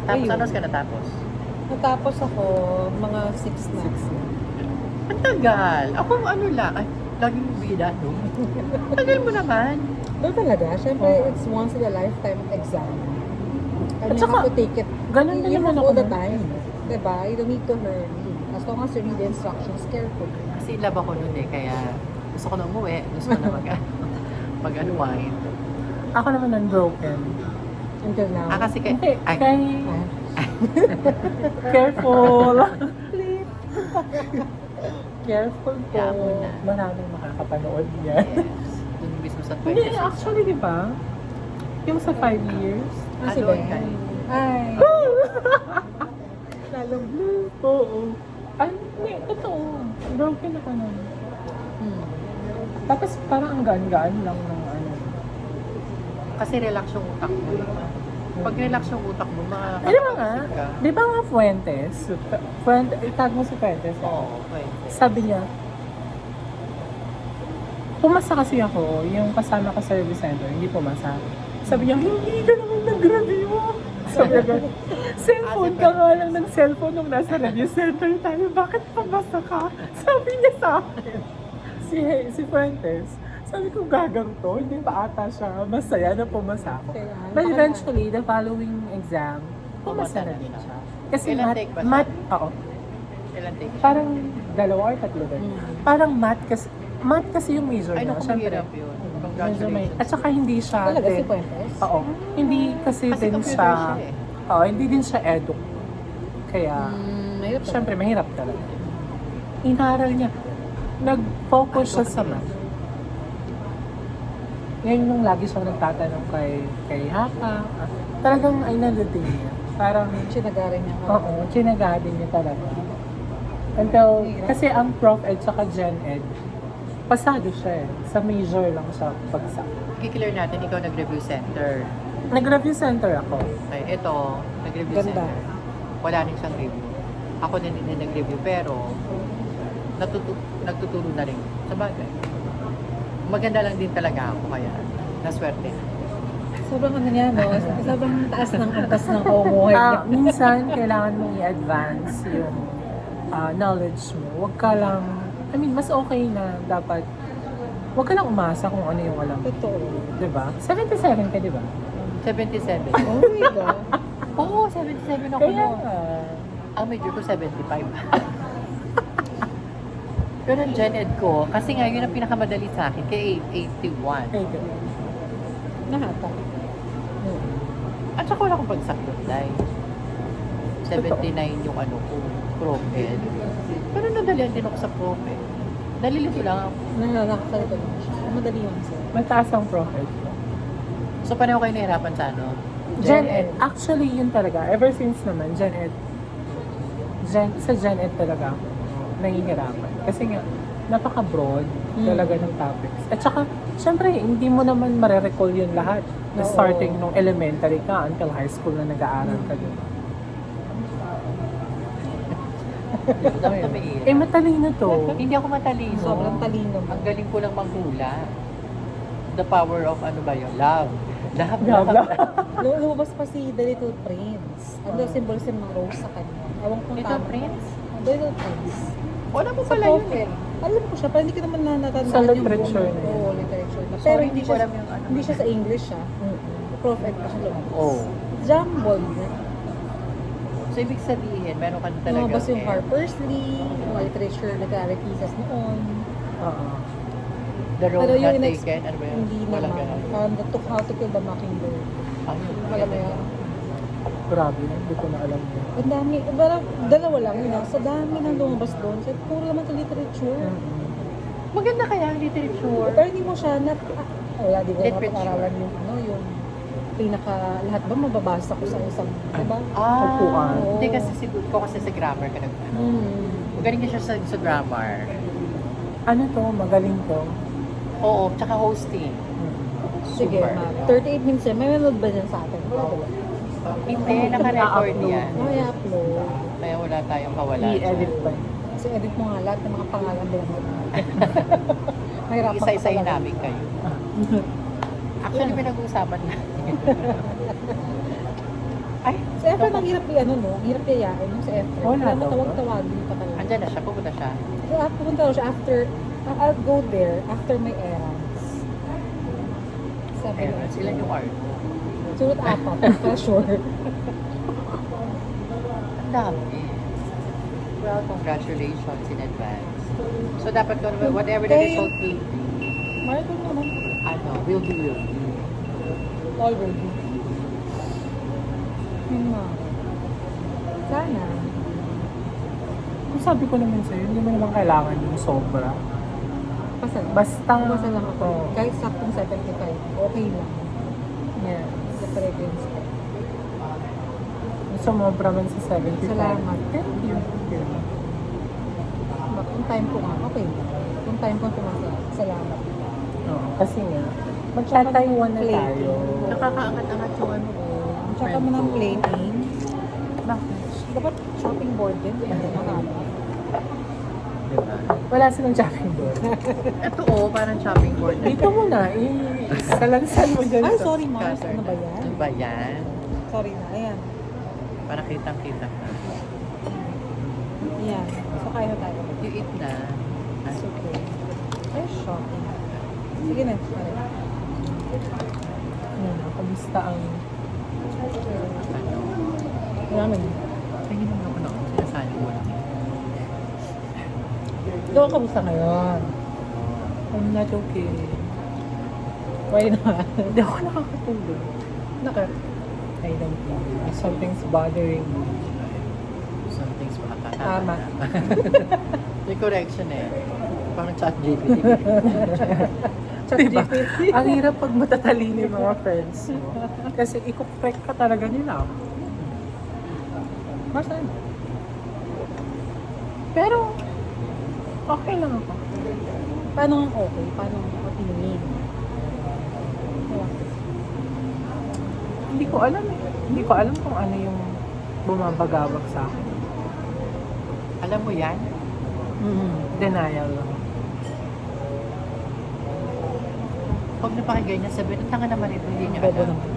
Tapos Ayun. ano ka natapos? Natapos ako, mga 6 na. Ang tagal. Ako ano lang. Ay, laging bida, no? Tagal mo naman. Pero talaga, syempre, it's once in a lifetime exam. And At you saka, have to take it. ganun din You naman have ako all the nun. time. Diba? You don't need to hurry. As long as you read the instructions carefully. Kasi in love ako nun eh, kaya gusto ko na umuwi. Gusto ko na mag-unwind. Ako naman unbroken. Until now. Kasi Hindi, ay, kay... Ah, Careful! Careful po. Kaya mo na. Maraming makakapanood yan. yes. Dun mismo sa Hindi, 26. actually, di ba? Yung sa 5 years. si Ano Ben. kayo? Ay. Lalong blue. Oo. Ay, hindi, totoo. Broken ako nun. Tapos parang ang gaan-gaan lang ng ano. Kasi relax yung utak mo. Pag relax yung utak mo, Eh, di ba nga? makakapag-isip ka. Di ba nga Fuentes? Itag mo si Fuentes. Oo, okay. Sabi niya, pumasa kasi ako, yung kasama ko sa service center, hindi pumasa. Sabi niya, hindi ka naman nag-review. Sabi niya, gano'n, cellphone ka nga lang ng cellphone nung nasa review center tayo, bakit pumasa ka? Sabi niya sa akin. Si Fuentes, sabi ko, gagang to, hindi pa ata siya masaya na pumasa ako. Kaya, But eventually, the following exam, pumasa Pumasa na na din siya. siya. Kasi Ilan take ba siya? math, oo. Ilan take siya? Parang dalawa or tatlo din. Parang math kasi yung major Ay, niya. naku, Syempre, mahirap yun. medyo may, Congratulations. at saka hindi siya Talaga si din, Fuentes? oo, hindi kasi, Kasi din computer siya, siya eh. oo, hindi din siya edu. Kaya, Mahirap talaga. syempre, mahirap talaga. Inaral niya. Nag-focus siya sa math. Ngayon nung lagi siyang nagtatanong kay Haka, talagang ay nadating niya. Parang, Sinagarin niya. oo, chinagadin niya talaga. Until, kasi ang Prof Ed saka Gen Ed, pasado siya eh. Sa major lang siya pagsak. I-clear natin, ikaw nag-review center. Nag-review center ako. Okay, ito, nag-review Ganda. center. Wala rin siyang review. Ako din nag-review, pero nagtuturo na rin. Sa bagay. Maganda lang din talaga ako, kaya naswerte. Sobrang ano niya, no? Sobrang taas ng antas ng kaumuhay niya. Minsan, kailangan mong i-advance yung knowledge mo. Huwag ka lang, mas okay na dapat, huwag ka lang umasa kung ano yung alam. Totoo. Diba? 77 ka, diba? 77. Oh my God. Oo, 77 ako Kaya, noon. Ang major ko 75. Pero ang Gen Ed ko, kasi nga yun ang pinakamadali sa akin, kay 81. Nahata. At saka wala akong pagsakot, dahil 79 yung ano ko, Prof Ed. Pero nadalian din ako sa Prof Ed. Nalilito lang ako. Nakakasalito lang siya. Madali lang siya. mataas ang profit. So, pareho kayo nahirapan sa ano? Gen Ed, actually yun talaga. Ever since naman, Gen Ed, sa Gen Ed talaga ako nahihirapan. Kasi nga, napaka-broad talaga ng topics. At saka, syempre, hindi mo naman marirecall yun lahat. Na Oo. starting nung elementary ka until high school na nag-aaral ka dun. Eh, matalino to. Hindi ako matalino. Sobrang talino mo. Ang galing ko lang manghula. The power of ano ba yun? Love. Love, Love, love. Lumabas pa si The Little Prince. Ano symbolism ng rose sa kanya? Ewan kung Little tama. Prince? The Little Prince. Wala mo Sa pala yun prophet. eh. Alam ko siya, pero hindi ko naman natandaan Sa yung literature buong- na yun. Oo, literature na. Sorry, hindi ko alam yung ano. Hindi siya sa English siya. Prophet pa siya lumabas. Oh. Jumble. So, ibig sabihin, meron ka na talaga. Lumabas yung Harper's Lee, yung mga literature, literary pieces noon. Oo. The road Pero not yung next- taken. Ano ba yun? Hindi Walang naman. ganun. Parang the How to Kill the Mockingbird. Ano? Alam mo yan? Grabe, hindi ko na alam yun. Ang dami. Parang dalawa lang yun. Sa dami nang lumabas doon. So, puro naman sa literature. Maganda kaya ang literature. Pero hindi mo siya wala, di ko Literature. mapag-aralan yung yung pinaka, lahat ba mababasa ko sa isang, diba? Upuan. Oo. Hindi kasi siguro ko kasi sa grammar ka nag Magaling ka siya sa grammar. Ano to? Magaling to. Oo, tsaka hosting. Sige, Super. 38 minutes yan. May manood ba dyan sa atin? Wala ba? Hindi, naka-record Na-upload. yan. May upload. Kaya wala tayong kawala. I-edit pa. Kasi edit mo nga lahat ng mga pangalan din. Mahirapan ka Isa-isahin talaga. namin kayo. Actually, pinag-uusapan natin. Ay, Si Efren, ang hirap i-ano, no? Ang hirap yayain yung si Efren. Wala Kaya daw. matawag-tawagin ka talaga. andyan na siya, pupunta siya. So, pupunta ko siya after, I'll go there after my errands. Sabi Ayun, niya. sila yung art. Sunod apat, para sure. Ang dami. Well, congratulations in advance. So, dapat ko naman, whatever the Okay. result will be, Marco naman. ano, will be. Already. Yun nga. Sana. Kung sabi ko naman sa'yo, hindi mo naman kailangan yung sobra. Basta. Basta, Basta lang ako. oo. Kahit saktong 75, okay lang. Yes. Sa preference ko. Sumobra man sa 75. Salamat. Thank you. Kung time ko nga, okay lang. Kung time ko pumasa, salamat. Oo, kasi nga, magta-Taiwan na tayo. Nakakaangat-angat yung ano ko. Tsaka mo ng plating. Bakit? Dapat shopping board din. Makakala. Diba? Wala silang shopping board. Ito parang shopping board na. Dito mo na, isalansan mo dyan. Ay, sa- sorry Mars. Ano ba yan? Ano ba yan? Sorry na. Ayan. Para kitang-kita na. Ayan. So, kaya na tayo. You eat na. It's okay. Ay, shopping. Sige na. Sorry. Ano, kamusta ang... Ano? Maraming. Tingin naman ako na ako. Sinasabi mo lang. Ikaw, kamusta ngayon? I'm not okay. Why not? Hindi ako nakakatulog. I don't know. Something's bothering me. Something's baka. Tama. May correction eh. Parang chat GPT. Chat Diba? GPT. Ang hirap pag matatalino yung mga friends mo. Kasi i-correct ka talaga nila. Mars, ano? Pero, okay lang ako. Paano ang okay? Paano ang opinion? Hindi ko alam eh. Hindi ko alam kung ano yung bumabagabag sa akin. Alam mo yan? Denial lang. Pag napakinggan niya, sabihin, ang tanga naman ito, hindi niya Bobo alam. naman.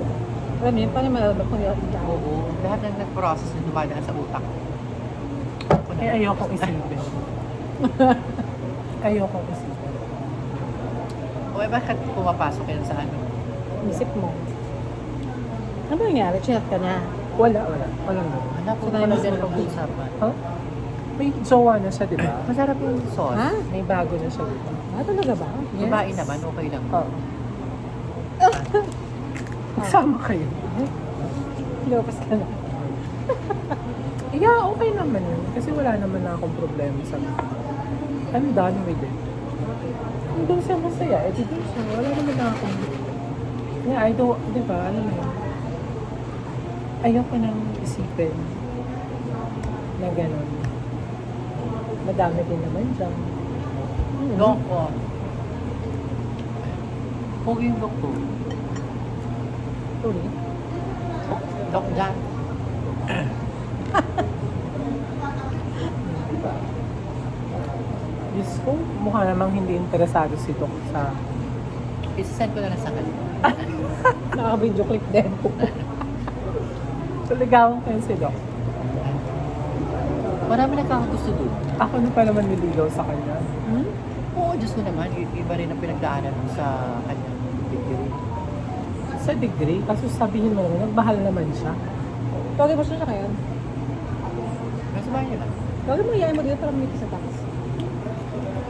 Alam niyo, paano malalaman kung yung Oo. Lahat ng nag-process na dumadaan sa utak. Ako na. Eh, ayokong isipin. Ayokong isipin. O eh, bakit pumapasok yan sa ano? isip mo? Ano ba nangyari? Chinat ka na. Wala. Walang Anak ko So, pala tayo din mag- pag-uusapan. Huh? May jowa na siya, di ba? Masarap yung sauce. Ha? May bago na siya, di ba? Ah, talaga ba? Babae naman, okay lang. Oo. Magsama kayo. Lopas ka na. Yeah, okay naman yun. Kasi wala naman na akong problema sa... I'm done with it. Kung doon siya masaya, eh di doon siya. Wala naman na akong... Yeah, I don't... Di ba? Alam mo yun. Ayoko nang isipin na gano'n. Madami din naman dyan. Dok ko. Pogi yung dok ko. Tuloy. Dok dyan. mukha namang hindi interesado si Doc sa... Isasend ko na lang sa kanila. Nakaka-video clip din. So, ligawan ko yun si Doc. Marami nagkakagusto doon. Ako na pa naman niligaw sa kanya. Oo, Diyos ko naman. Iba rin ang pinagdaanan mo sa kanyang degree. Sa degree, kaso sabihin mo naman, nagbahal naman siya. Tawagin mo siya ngayon. Nasa bahay niya lang. Tawagin mo, iyayin mo dito para meet sa tax.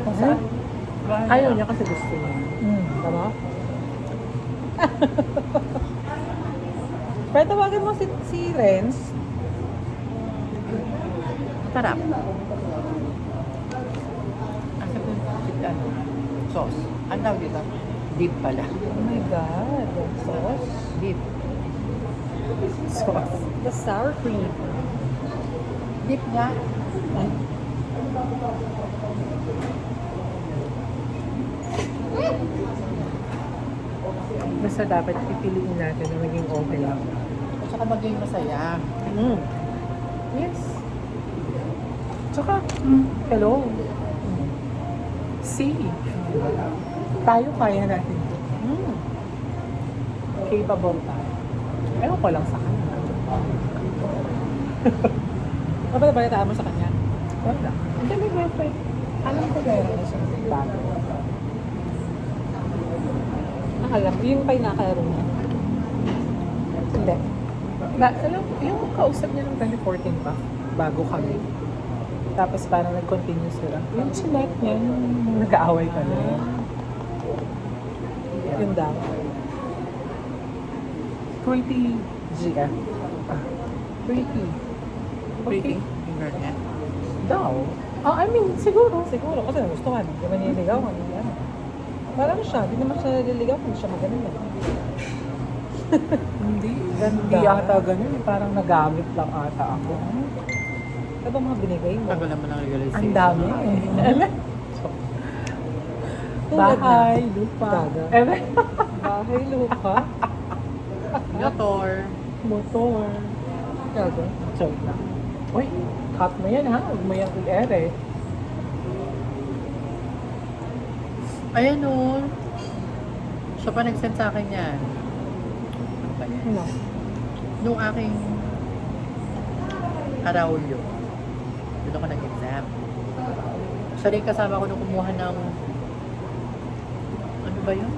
Kasi ayaw niya kasi gusto niya. Tama? Pero tawagin mo si Renz. Sarap. Asa po, ano, sauce. Ang tawag dito? Deep pala. Oh my God. Sauce. Deep. Sauce. The sour cream. Deep nga. Ay. Basta dapat pipiliin natin na maging okay lang. At saka maging masaya. Yes. Tsaka, hello. See, tayo kaya natin. Capable tayo. Ewan ko lang sa kanya. Ano ba nabalitaan mo sa kanya? Wala. Hindi, may boyfriend. Alam ko meron na siyang bago. Alam ko, yung pinakalaro niya. Hindi. Alam, yung kausap niya nung 2014 pa, bago kami. Tapos parang nag-continue sila. Yung chinek niya, yung nag-aaway kami. Yun daw. Pretty GF. Pretty. Pretty. Yung girl niya. Daw. Oh, I mean, siguro. Siguro, kasi nagustuhan. Hindi man nililigawan. Ano. Parang siya, hindi naman siya nililigaw kung siya magaling. Hindi. Ganda. Hindi ata ganun. Parang nagamit lang ata ako. Ano ba mga binigay mo? Tagal naman ang legalization. Ang dami eh. Bahay, lupa. Gaga. Bahay, lupa. Motor. Motor. Gago. Joke na. Uy, cut mo yan ha. Huwag mo yung i-ere. Ayan o. Siya pa nag-send sa akin yan. Ano ba yan? Ano? Nung aking Araulio. Doon ako nag-exam. Siya rin kasama ko nung kumuha ng ano ba yun?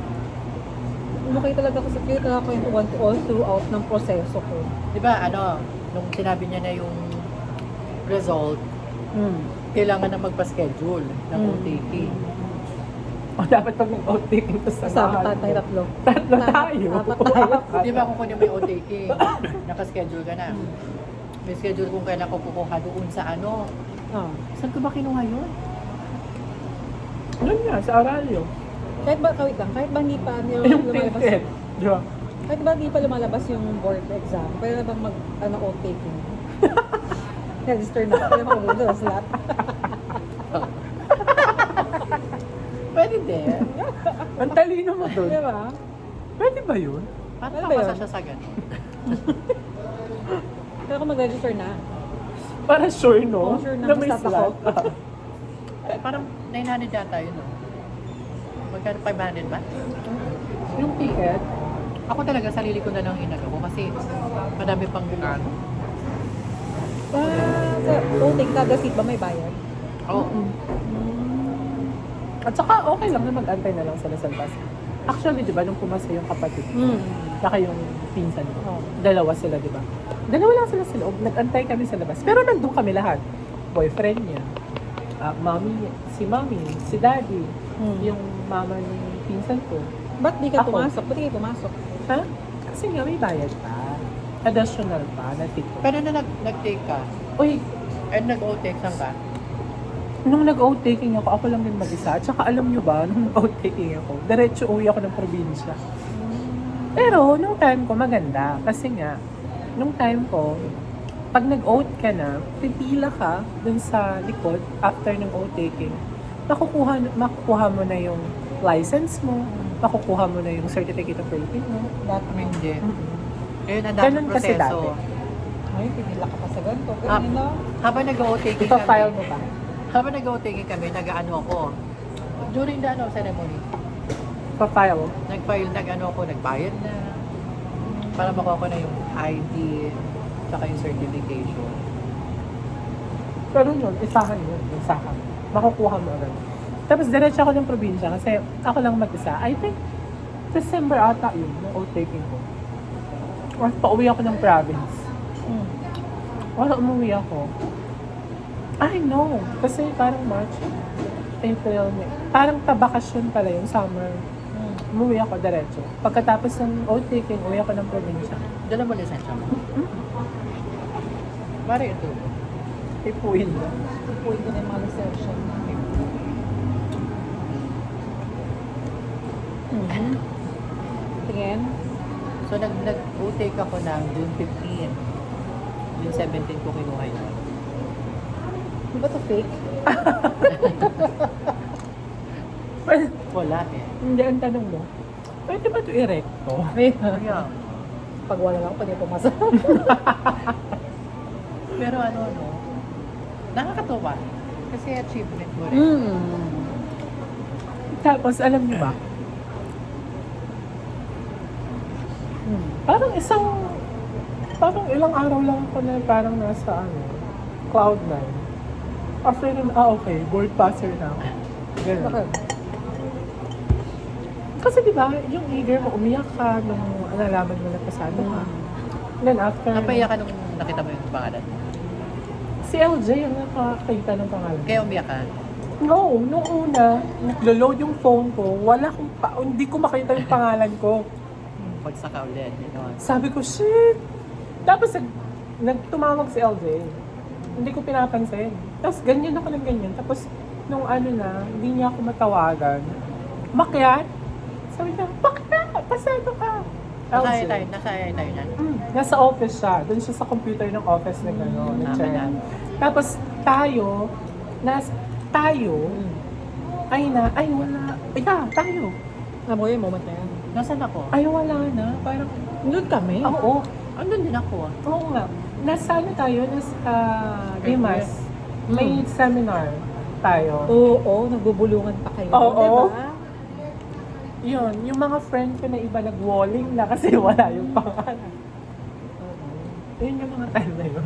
Umakay talaga kasi kita ako yung all throughout ng proseso ko. Di ba ano, nung sinabi niya na yung result, kailangan na magpa-schedule ng OTK. O dapat pag mag-outtaking to sa Kasama tatay tatlo. Tatlo tayo. Apat tayo. Di ba kung kunin mo yung OTK, naka-schedule ka na. May schedule kung kailan ko kukuha doon sa ano. Oh. Saan ko ba kinuha yun? Doon nga, sa Aralio. Kahit ba, kawit lang, kahit ba hindi pa Yung lumalabas, tinted. Di ba? kahit ba hindi pa lumalabas yung board exam, pwede na bang mag, outtaking? Register na, pwede mo doon sa slot. Pwede din. Ang talino mo doon. Di ba? Pwede ba yun? Paano Ano ba nakasa yun? siya sa ganun? Kaya ako mag-register na. Para sure, no? Oh, sure na, na may basta ako. slot. Parang 900 yata yun, no? Magkano 500 ba? Yung ticket, Ako talaga, sarili ko na lang inano ko kasi madami pang ano. Sa outtake, kada seat ba may bayad? Oo. at saka okay lang na mag-antay na lang sila sa labas. Actually, di ba, nung pumasa yung kapatid ko, saka yung pinsan ko, dalawa sila, di ba? Dalawa lang sila sa loob, nag-antay kami sa labas. Pero nandun kami lahat. Boyfriend niya, mommy, si daddy, yung mama ni pinsan ko. Ba't di ka Ako. pumasok? Ba't di ka pumasok? Ha? Kasi nga may bayad pa. Additional pa na ticket. Pero na nag-take ka, Uy, and nag-o-take saan ka? nung nag-outtaking ako, ako lang din mag-isa. At saka alam nyo ba, nung nag-outtaking ako, diretso uwi ako ng probinsya. Pero, nung time ko, maganda. Kasi nga, nung time ko, pag nag-out ka na, pipila ka dun sa likod after ng outtaking. Makukuha mo na yung license mo, makukuha mo na yung certificate of rating mo. Dati hindi. Ayun, ang Ganun daming kasi proseso. Ay, pipila ka pa sa ganito. Pero Ah. yun na. Habang nag-o-taking Ipa-file kami, mo pa. habang nag-o-taking kami, nag-ano ako, During the ceremony, Pa-file. nagbayad na. Para makuha ko na yung ID, tsaka yung certification. Pero yun, isahan yun. Isahan. Makukuha mo agad. Tapos diretso ako ng probinsya kasi ako lang mag-isa. I think December ata yun, yung oath-taking ko. Or pauwi ako ng province. Wala umuwi ako. I know. Kasi parang March, April, May. Parang tabakasyon pala yung summer. Umuwi ako diretso. Pagkatapos ng oath-taking, uwi ako ng probinsya. Dala mo lisensya mo. Pare ito. Ipuin na. Ipuin ko na yung mga lisensya. Tingin. So nag-take ako ng June 15. June 17 ko kinuha yun. Di ba ito fake? Wala eh. Hindi, ang tanong mo, pwede ba ito i-recto? Kaya, Pag wala lang, pwede pumasa. pero ano, nakakatuwa. Kasi achievement mo rin. Tapos, alam niyo ba? Parang ilang araw lang ako na parang nasa cloud 9. After nun, okay, board passer na ako. Ganun. Bakit? Kasi di ba, yung eager mo, umiyak ka nung nalaman mo na pasado ka. Then after, Napaiyak ka nung nakita mo yung pangalan. si LJ yung nakakita ng pangalan. Kaya umiyak ka. No, nung una, naglo-load yung phone ko, hindi ko makita yung pangalan ko. Pagsaka ulit. Sabi ko, shit! Tapos nagtumawag si LJ. Hindi ko pinapansin. Tapos ganyan ako ng ganyan. Tapos nung hindi niya ako matawagan. Makyat? Sabi niya, bakit? Pasado ka. Nasaya tayo na. Nasa office siya. Doon siya sa computer ng office na gano'n. Tapos tayo, wala. Tayo. Alam mo yung moment na yan. Nasaan ako? Ay, wala na. Parang, Doon kami. oo. Andun din ako. Oo nga. Nasa tayo? Nasa Dimas. May seminar tayo. Oo, nagbubulungan pa kayo. Oo. Diba? Yun, yung mga friend ko na iba nag-walling na kasi wala yung pangalan. Yun yung mga time na yun.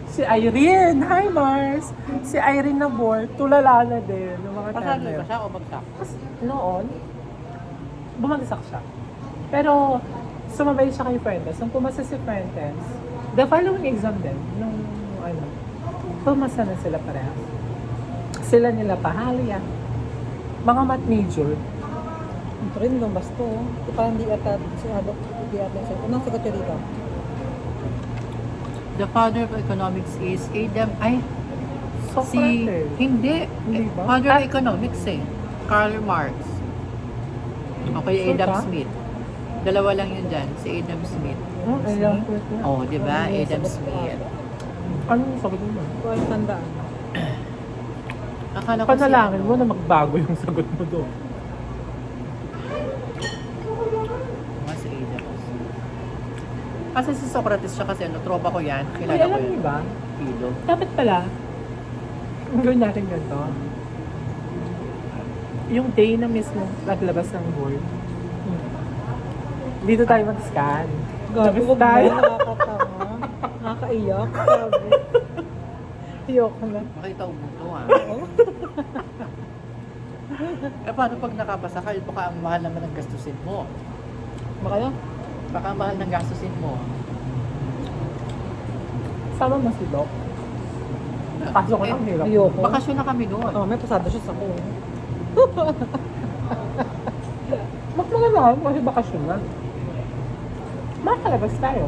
Si Irene, hi Mars! Si Irene na board, tulala na din. Yung mga time Pasado na yun. ba siya o bagsak? Tapos noon, bumagsak siya. Pero sumabay siya kay Fuentes. Nung pumasa si Fuentes, the following exam din, pumasa na sila parehas. Sila nila Pahalia. Mga math major. Ito rin yung basto. Ito parang di ata, unang sikat yun dito. The father of economics is Adam. Socrates. Hindi. Hindi ba? Father of economics Karl Marx. Okay, Sure Adam ka? Smith. Dalawa lang yun dyan. Si Adam Smith. Ayan ko ito. Oh, di ba? Adam Smith. Ano yung sagot mo? Ito ay tandaan. Akala ko Panalangin mo na magbago yung sagot mo doon. Mas Adam Smith. Kasi si Socrates siya kasi tropa ko yan. Ay, Kilala ko alam yan. niyo ba? Pilo. Dapat pala, gawin natin ganito. Yung day na mismo naglabas ng board, dito tayo mag-scan. Gabi, Labas huwag tayo. na, nakakatawa. Nakakaiyak. Sabi. Iyok na. Makita mo ito paano pag nakapasa ka, baka ang mahal naman ng gastusin mo. Baka yun? Baka ang mahal ng gastusin mo. Sama mo si Doc. Kaso ko lang hirap. Ayoko. Bakasyon na kami noon. Oh, may pasado siya sa ko. Mas maganda kasi bakasyon na. Makalabas tayo.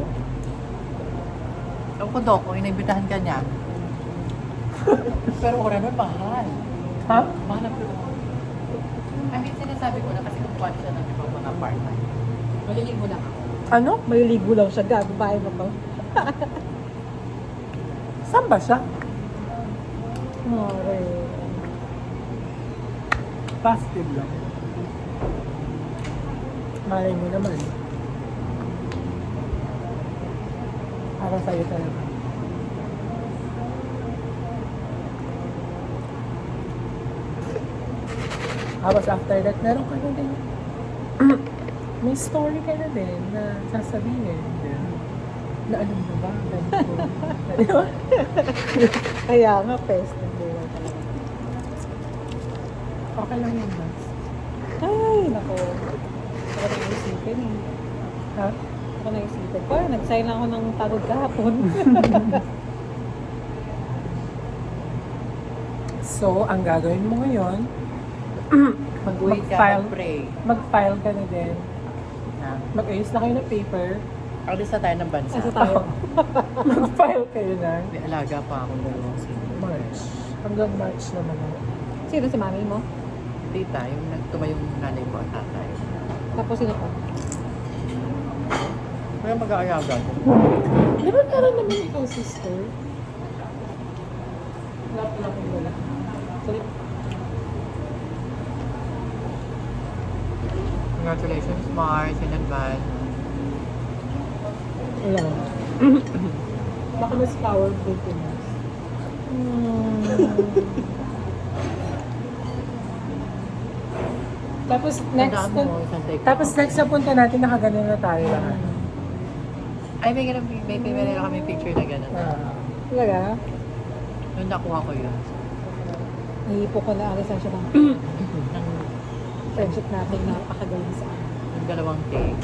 Ewan ko, Dok, kung inaibitahan ka niya. Pero ora nun, mahal. Ha? Mahal ang pero. I mean, sinasabi ko na kasi kung siya ng ibang mga part-time. Maliligo lang ako. Ano? Maliligo lang siya. Gago, bahay mo to. Saan ba siya? Mare. Positive lang. Malay mo naman. Para sa'yo talaga. Tapos after that, meron ka na din. May story ka na din na sasabihin. Na alam mo ba? Ganito. Di ba? Kaya nga, pest. Hindi lang talaga. Okay lang yun, Bas. Ay, nako. Ako na isipin eh. Ha? Ako na isipin ko. Nag-sign ako ng tagod kahapon. So, ang gagawin mo ngayon, Mag-uwi ka, Mag-file. mag-pray. mag-file ka na din. Ha? Mag-ayos na kayo ng paper. Alis na tayo ng bansa. Asa tayo? Mag-file kayo na. May alaga pa akong dalawang senior. March. Hanggang March naman ako. Sino si mami mo? Tita, yung tumayong nanay ko at tatay. Tapos sino pa? Kaya mag-aalaga ko. Di ba parang naman ikaw, sister? Wala. Sorry. Congratulations, Mars, in advance. Wala. Baka mas powerful to us. Tapos next Tandaan mo, isang take. tapos next sa punta natin nakaganon na tayo lahat. Ay, may ganun, may kami picture na gano'n. Talaga? Nung nakuha ko yun. Nahipo ko na alisan siya ng Nang, friendship natin na napakagaling sa akin. yung dalawang take.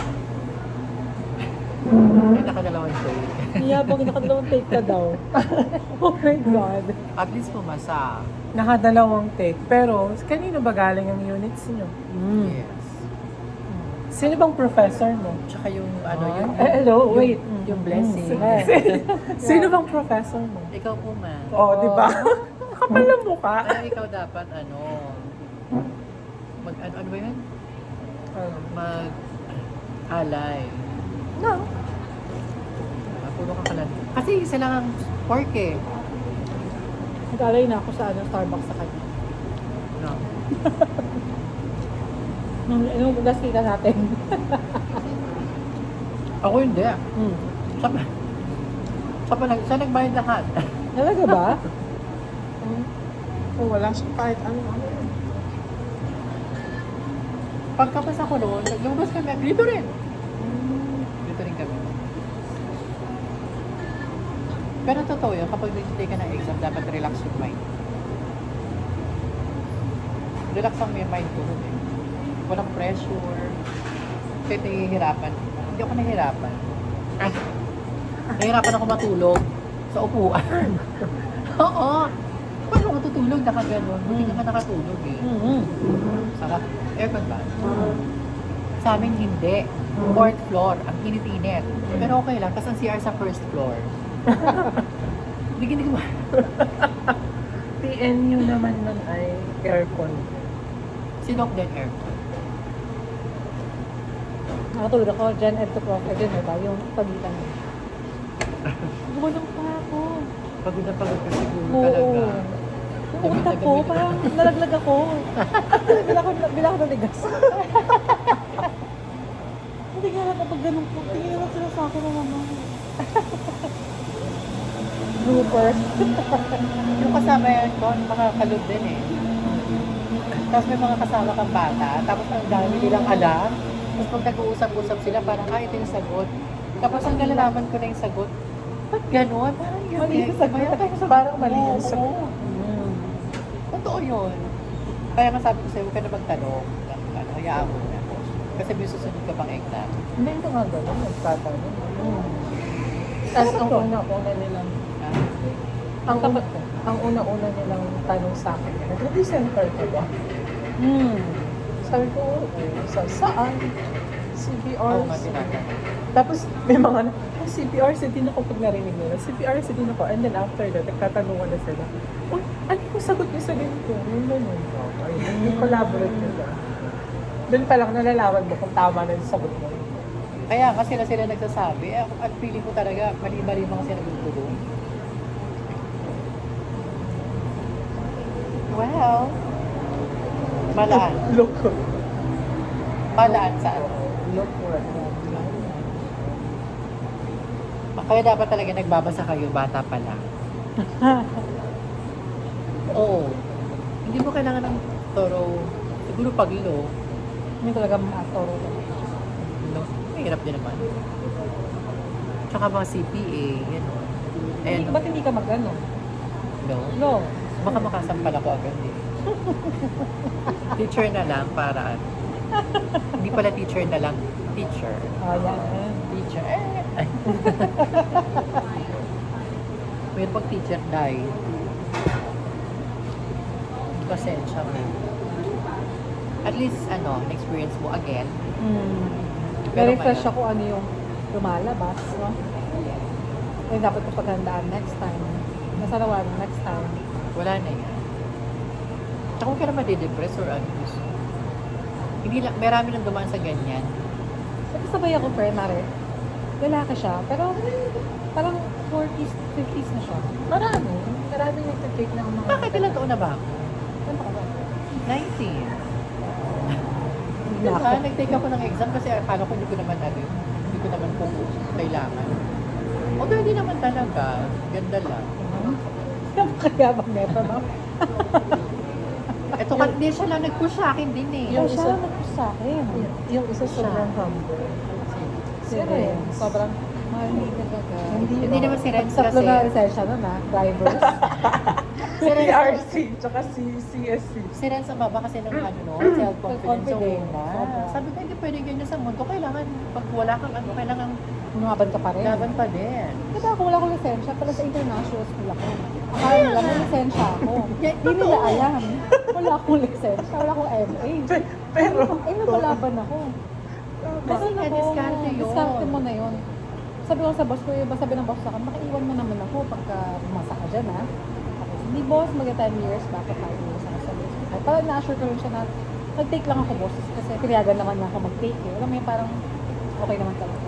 Ay, nakadalawang take. Iyabang nakadalawang take ka daw. Oh my God. At least pumasa. Nakadalawang take. Pero kanino ba galing ang units niyo? Yes. Sino bang professor mo? Tsaka yung ano yun. Hello, wait. Yung blessing. Sino bang professor mo? Ikaw po man. Oh, di ba? Kapal na mukha. Kaya ikaw dapat ano, ano ba yun? Mag-alay. No. Puro ka kalan. Kasi isa lang ang pork eh. Nag-alay na ako sa Starbucks sa kanya. No. Nung last kita natin. Ako hindi. Siya nagbayad lahat. Talaga ba? Oh, wala siya kahit ano. Pagkapasa ko noon, naglabas kami. Dito rin. Dito rin kami. Pero totoo yun, kapag nag-take ka ng exam, dapat relax yung mind. Relax ang may mind ko nun eh. Walang pressure. Kahit nahihirapan. Hindi ako nahihirapan. Nahihirapan ako matulog sa upuan. Oo. Paano ako tutulog? Nakaganon. Hindi ka nakatulog eh. Saka, aircon ba? Sa amin hindi. Fourth floor. Ang init-init. Pero okay lang. Kasi ang CR sa first floor. Hindi ko ba? PNU naman nun ay aircon. Sinok din aircon. Nakatulog ako, Gen Ed to Prof. Ed, diba? Yung pagitan mo. Gulang pa ako. Pagod na pagod ka siguro Oo. talaga. Yung utak ko, parang nalaglag ako. Bila ko naligas. Hindi nga lang kapag ganun po. Tingin naman sila sa akin ng mama. Blooper. Yung kasama yan ko, mga kalod din eh. Tapos may mga kasama kang bata, tapos ang dami nilang alam. Tapos pag nag-uusap-usap sila, parang, ito yung sagot. Tapos ang nalalaman ko na yung sagot, ba't gano'n? Parang yun. Mali yung sagot. Parang mali yung sagot. Totoo yun. Kaya nga sabi ko sa'yo, huwag ka na magtanong. Hayaan mo na. Kasi may susunod ka pang exam. Hindi ito nga gano'n, nagtatanong. Tapos ang una-una nilang, ang una-una nilang tanong sa akin, nag-review center ka ba? Sabi ko, saan? CPR. Oo nga, tinatanong. Tapos may mga CPR sa din ako pag narinig nila. CPR sa din ako. And then after that, nagtatanungan na sila. Uy, ano yung sagot niyo sa ganito? Yung ganun. Ayun, yung collaborate nila. Doon pa lang nalalaman mo kung tama na yung sagot mo. Kaya nga sila nagsasabi, at feeling ko talaga, mali-mali mga sila nagtutulong. Well, malaan. Look. Malaan saan? Look what Kaya dapat talaga nagbabasa kayo, bata pa lang. Oo. Hindi mo kailangan ng thorough Siguro pag low, Hindi talaga ma-toro. no, mahirap din naman. Tsaka mga CPA, gano'n. Eh, Ba't hindi ka mag-ano? no? No. Baka makasampal ako agad eh. Teacher na lang para hindi pala teacher na lang, teacher. Oh, yan. Teacher. Ay. Pero pag teacher dahil pasensya mo. At least, na-experience mo again. Pero Na-refresh ngayon- ako ano yung lumalabas, no? Eh, dapat ko paghandaan next time. Nasa wala na next time. Wala na yan. Tsaka huwag ka na madidepress or ano gusto. Hindi lang, marami nang dumaan sa ganyan. Sabay ako, friend, Mare. Lalaki siya, pero parang 40s, 50s na siya. Marami. Marami nagtitake ng mga... Bakit ilang taon na ba ako? Ano ka ba? 19. Hindi na ako. Nag-take ako ng exam kasi akala ko hindi ko naman hindi ko naman po kailangan. Although hindi naman talaga, ganda lang. Kaya bang neto, no? Ito hindi siya lang nag-push sa akin din eh. Yung siya nag-push sa akin. Yung isa sobrang humble. Si Ren, sobrang mahal talaga. Hindi naman si Ren Tatlo kasi- na lisensya nun, ha? Drivers. Si Ren- CRC, tsaka si CSC. Si Ren sa baba kasi ng self-confidence. So, Self-confidence. una. Sabi ko, hindi pwede ganyan sa mundo. Kailangan, pag wala kang kailangan Lumaban ka pa rin. laban pa din. Diba ako wala akong lisensya, pala sa international school ako. Akala nila may lisensya ako. Yeah, Hindi nila totoo. alam. Wala akong lisensya, wala akong MA. Pero, Nabalaban ako. Kasi nga, diskarte yun. Diskarte mo na yun. Sabi ko sa boss ko, sabi ng boss sa akin, makiiwan mo naman ako pagka bumasa ka dyan, ha? Tapos, hindi boss, mag-10 years, baka 5 years ako sa boss. Ay, parang na-assure ko rin siya na, nag-take lang ako, boss, kasi pinayagan naman na ako mag-take, eh. Alam mo yun, parang okay naman talaga.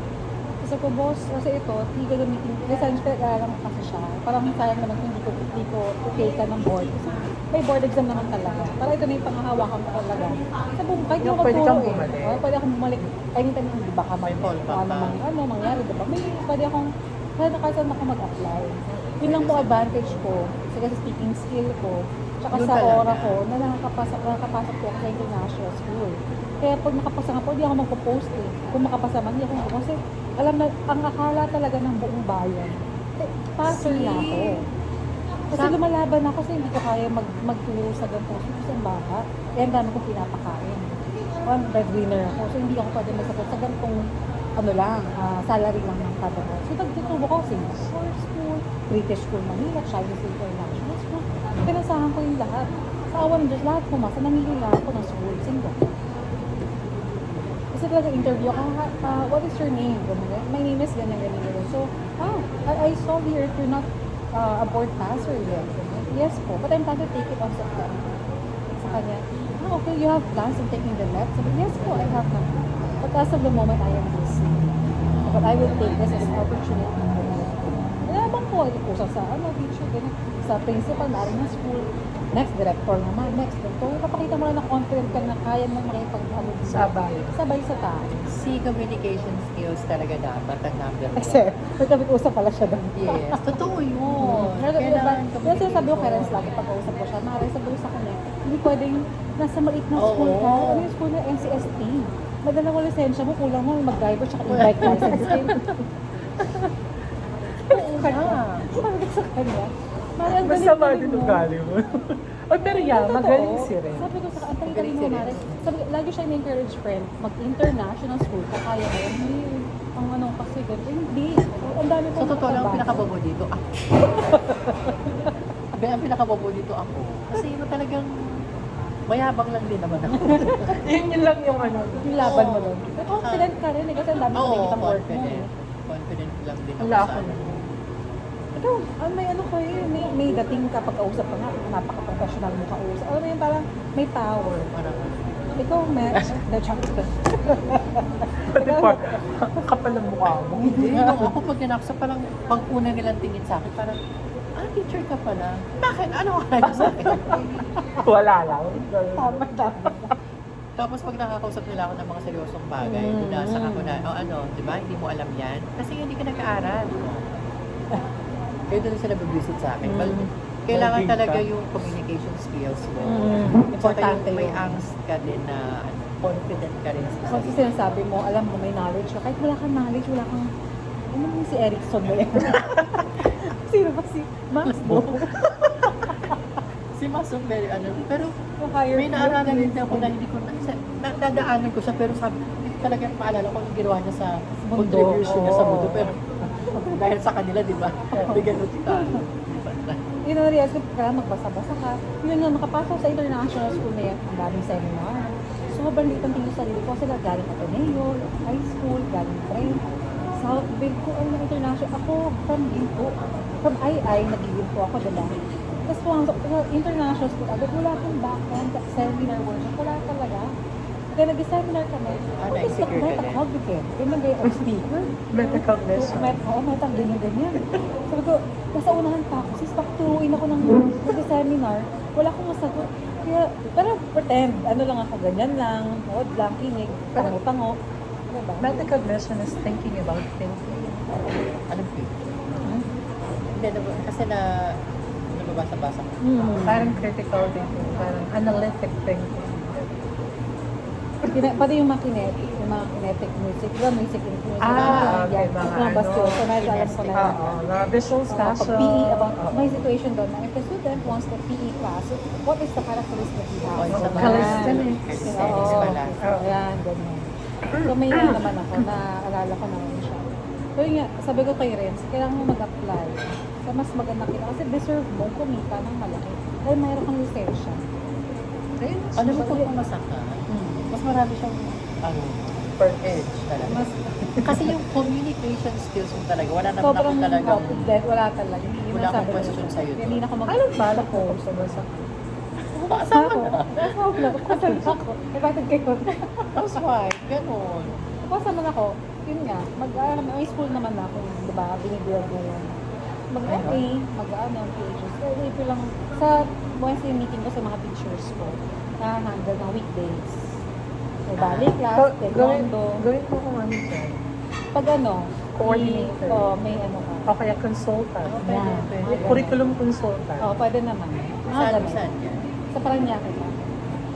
Kasi ko, boss, kasi ito, hindi ko gamitin, lisensya lang kasi siya. Parang sayang naman kung hindi ko take ka ng board. Kasi may board exam naman talaga. Para ito na yung panghahawakan ko talaga. Sa buong, kahit Yung yung pwede magturo kang eh. bumalik. Pwede akong bumalik. Anytime hindi baka May fallback ano, ka. ano mangyari, diba? May pwede akong, kahit nakasan ako mag-apply. Yun lang po advantage ko. Kasi sa speaking skill ko, tsaka Yun sa talaga. aura ko, na nakakapasok po ako sa international school. Kaya pag nakapasa nga po, hindi ako magpo-post eh. Kung makapasa man, hindi ako magpo-post. Kasi alam na, ang akala talaga ng buong bayan, passer na ako. Kasi lumalaban ako kasi hindi ko kaya magturo sa ganito. Kasi ang baka. Eh, ang dami kong pinapakain. One breadwinner ako. So, hindi ako pwede mag-support sa ganitong salary lang ng kada ko. So, nagtutubo ko Singapore School, British School Manila, Chinese International School. Pinasahan ko yung lahat. Sa awan ng Diyos, lahat pumasa. Nangihila ako ng school, Singapore. Kasi talaga interview ako, what is your name? Ganun. My name is ganyan. So, I saw here if you're not a board passer yet. Yes po, but I'm planning to take it on September. Sa kanya, okay, you have plans of taking the next? Sabi, yes po, I have na. But as of the moment, I am busy. But I will take this as an opportunity. Nalabang po, ito sa teacher, ganyan. Sa principal, nari ng school. Next, director naman. Next, director. Kapakita mo lang na confident ka na kaya mo makipag-ano. Sabay. Sabay sa tao. Si communication skills talaga dapat ang number one. Kasi, nagkabit-usap pala siya doon. Yes, totoo yun. Kailangan Kailangan kasi sabi ko kay Renz lagi pag-uusap ko siya, Mare, sabi ko sa kanya, hindi pwedeng nasa maliit na Oo. school ka. Ano yung school na NCST? Madala ko lisensya mo, kulang mo mag-driver tsaka e-bike license. Oo Ah. Sabi ko sa kanya, Mare, ang Masama galing-galing din mo. ugali mo. Oy, pero yeah, Totoo. magaling si Ren. Sabi ko sa kanya, ang galing mo, si Ren. Mare. Sabi ko, lagi siya in-encourage friend, mag-international school ka, kaya mo. Hindi, ang ano kasi, ganito. Hindi. Ang dami Sa totoo lang, ang nakatrabaho. pinakabobo dito ako. Ang pinakabobo dito ako. Kasi yun talagang mayabang lang din naman ako. Yun lang yung ano. Yung laban mo doon. Confident ka rin eh, kasi ang dami ko Oo, nakikita work mo eh. confident. Confident lang din ako Wala sa ako. ano. Ito, may ano ko eh, may dating ka pagkausap ka nga, napaka-professional mo kausap. Alam mo yun, parang may power. Parang Ikaw, match, the champion. Pati pa, kapal ang mukha mo. hindi. Nung ako pag nanaksa, parang pag una nilang tingin sa akin, parang, teacher ka pala. Bakit? Ano ka sa akin? Wala lang. Tama. Tapos pag nakakausap nila ako ng mga seryosong bagay, nasa ako na, di ba, hindi mo alam yan. Kasi hindi ka nag-aaral. Kaya doon sila nag-visit sa akin. kailangan Maging talaga ka. yung communication skills mo. Tsaka Importante yung may yun. angst ka din na confident ka rin sa Kasi sinasabi mo, alam mo, may knowledge ka. Kahit wala kang knowledge, wala kang... Ano yung si Erickson ba yan? Sino ba si Masbo? Si Masong very ano, pero Yung higher may naalala rin ako na hindi ko nadaanan ko siya, pero sabi, hindi ko talaga maalala ko yung ginawa niya sa Mundo. contribution niya sa Oo. mundo, pero dahil sa kanila, di ba? May ganun ka. Yun ang realize ko, kaya magbasa-basa ka. Yun nga, makapasok sa international school na yan, ang daming seminar. Sobrang liit ang tingin sa sarili ko. Sila galing Ateneo, high school, galing train. Southville ko, ang international. Ako, from Ginto. From II, nag-Ginto ako, diba? Tapos pumasok sa international school, agad wala akong background, seminar workshop, wala talaga. Kaya nag-seminar kami. Na-insecure ka din. Meta-cognitive. Yung nag-i speaker. Metacognition. Metang ganyan-ganyan. Sabi ko, nasa unahan pa ako. Sis, pakuturuin ako ng seminar. Wala akong masagot. Kaya, pero pretend, ano lang ako, ganyan lang, nood lang, kinig, pango-pango. Diba? Metacognition is thinking about thinking. Anong feel? Hindi, kasi nababasa-basa ko. Parang critical thinking, parang analytic thinking. Pati yung mga kinetic music, yung music influence. Okay, mga basyo. So, medyo alam ko na yan. mga visual Pag spatial. PE, about my situation doon, na if the student wants the PE class, what is the characteristic he has? Oh, it's a Calisthenics. Calisthenics Oo. pala. Ayan, ganyan. So may nga naman ako, naalala ko naman siya. So yun nga, sabi ko kay Renz, kailangan mo mag-apply sa mas maganda kita kasi deserve mo kumita ng malaki. Dahil mayroon kang lisensya. Ano mo kung masaka? Mas marami siyang, per edge talaga. Mas Kasi yung communication skills mo talaga, wala naman sobrang ako talagang, dead, wala talaga. Hindi wala naman akong sabi question ko. sa'yo. Kaya hindi na ako Anong balak ko sa basa? Kasama ako. Kasama ako. Bakit kayo? housewife, ganun. Kasama na ako. Yun nga, may school naman ako. Diba? Binibuild ko yun. Mag-MA, mag-ano, PHS. Kaya ito lang, sa Wednesday meeting ko sa mga teachers ko, na-handle ng weekdays. May ballet class, taekwondo. Gawin mo kung ano dyan. Pag ano, Coordinator. may ano ka. O kaya consultant. Yan. Curriculum consultant. Pwede naman. Saan, Ganun. saan yan? Sa Paranaque ka.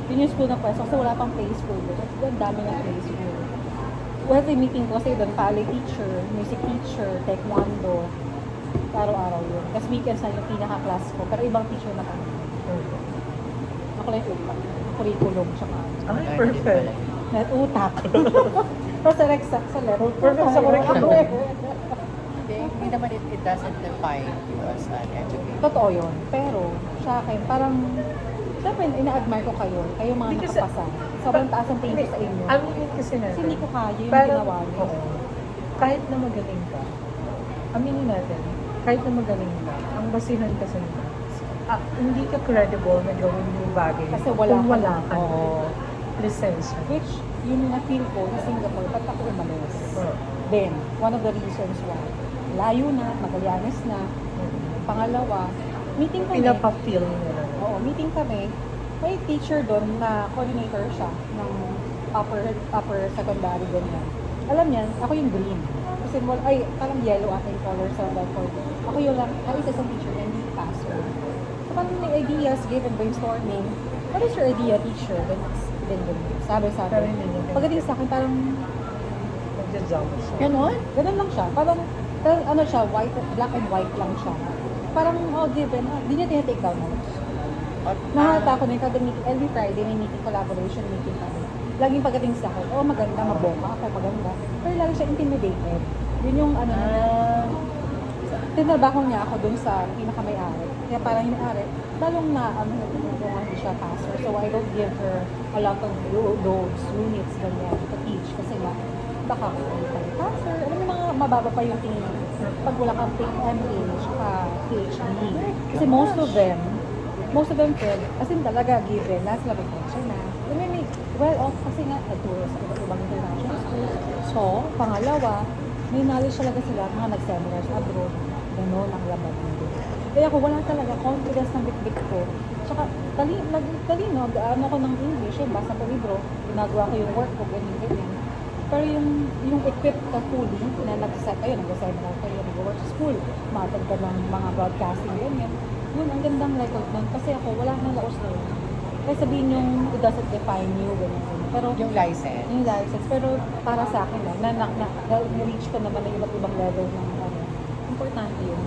Yun yung school na pwesto kasi wala pang play school doon. Kasi ang dami ng play school. Wednesday meeting ko kasi doon, ballet teacher, music teacher, taekwondo. Araw-araw yun. Kasi weekends na yung pinaka-class ko. Pero ibang teacher na kami. Ako lang yung utak. Curriculum, tsaka Ay, perfect. net utak. Pero sa Rexac, sa left. Perfect sa curriculum. Hindi naman it doesn't define you as an educator. Totoo yun. Pero, sa akin, parang, syempre, ina-admire ko kayo. Kayo mga Hindi kasi- nakapasa. Sobrang taas ang tingin ko sa inyo. Ano yun kasi natin? Kasi hindi ko kaya yung Parang, ginawa niyo. oo. Kahit na magaling ka, aminin natin, kahit na magaling ka, ang basihan kasi nila, hindi ka credible na gawin yung bagay Kasi wala kung ka wala na. ka Oo. lisensya. Which, yun yung na-feel ko sa Singapore, ba't ako umalis? Oo. Then, one of the reasons why, layo na, Magallanes na. Pangalawa, meeting kami. Pinapa-feel nila. Oo, meeting kami. May teacher doon na coordinator siya ng upper secondary ganyan. Alam niya, ako yung green. Kasi parang yellow ating color sa record. Ako yung lang, isa isang teacher na hindi passer. So, parang may ideas, give and brainstorming. What is your idea, teacher? Then sabi sa Pero akin. hindi niya Pagdating sa akin, parang nagja-jump siya. Ganon? ganun lang siya. Parang ano siya, black and white lang siya. Parang, given, hindi niya tinatake down notes. Nakakata ko na yung kada meeting, every Friday may meeting, collaboration meeting kami. Laging pagdating sa akin, maganda, maboma ako, maganda. Pero lagi siya intimidated. Yun yung ano niya. Tinrabaho niya ako dun sa pinaka-may-ari. Kaya parang yung may-ari, lalong na, kung hindi siya passer. So I don't give her a lot of those units ganyan to teach. Kasi nga, baka ako tayo passer. Alam mo mga mababa pa yung tingin. Pag wala kang MA, saka PhD. Kasi most of them feel, as in talaga given, nasa labing pension na. May well-off kasi nga, nagturo sa ibang international schools. So, pangalawa, may knowledge talaga sila, mga nag-seminars abroad. Ganon ang laban nito. Kaya ako, wala talaga confidence ng bit-bit ko. Tsaka, talino, ano ko ng English, basa ko libro, ginagawa ko yung work ko, ganyan. Pero yung equipped ka fully, na nag-set kayo, nag-seminar kayo, nag-work sa school, matag ka ng mga broadcasting, ganyan. Yun, ang gandang record nun. Kasi ako, wala nang laos na yun. Kaya sabihin yung it doesn't define you, ganyan. Pero Yung license. yung license, pero para sa akin lang, na-reach ko naman ng iba't ibang level ng ano. Importante yun.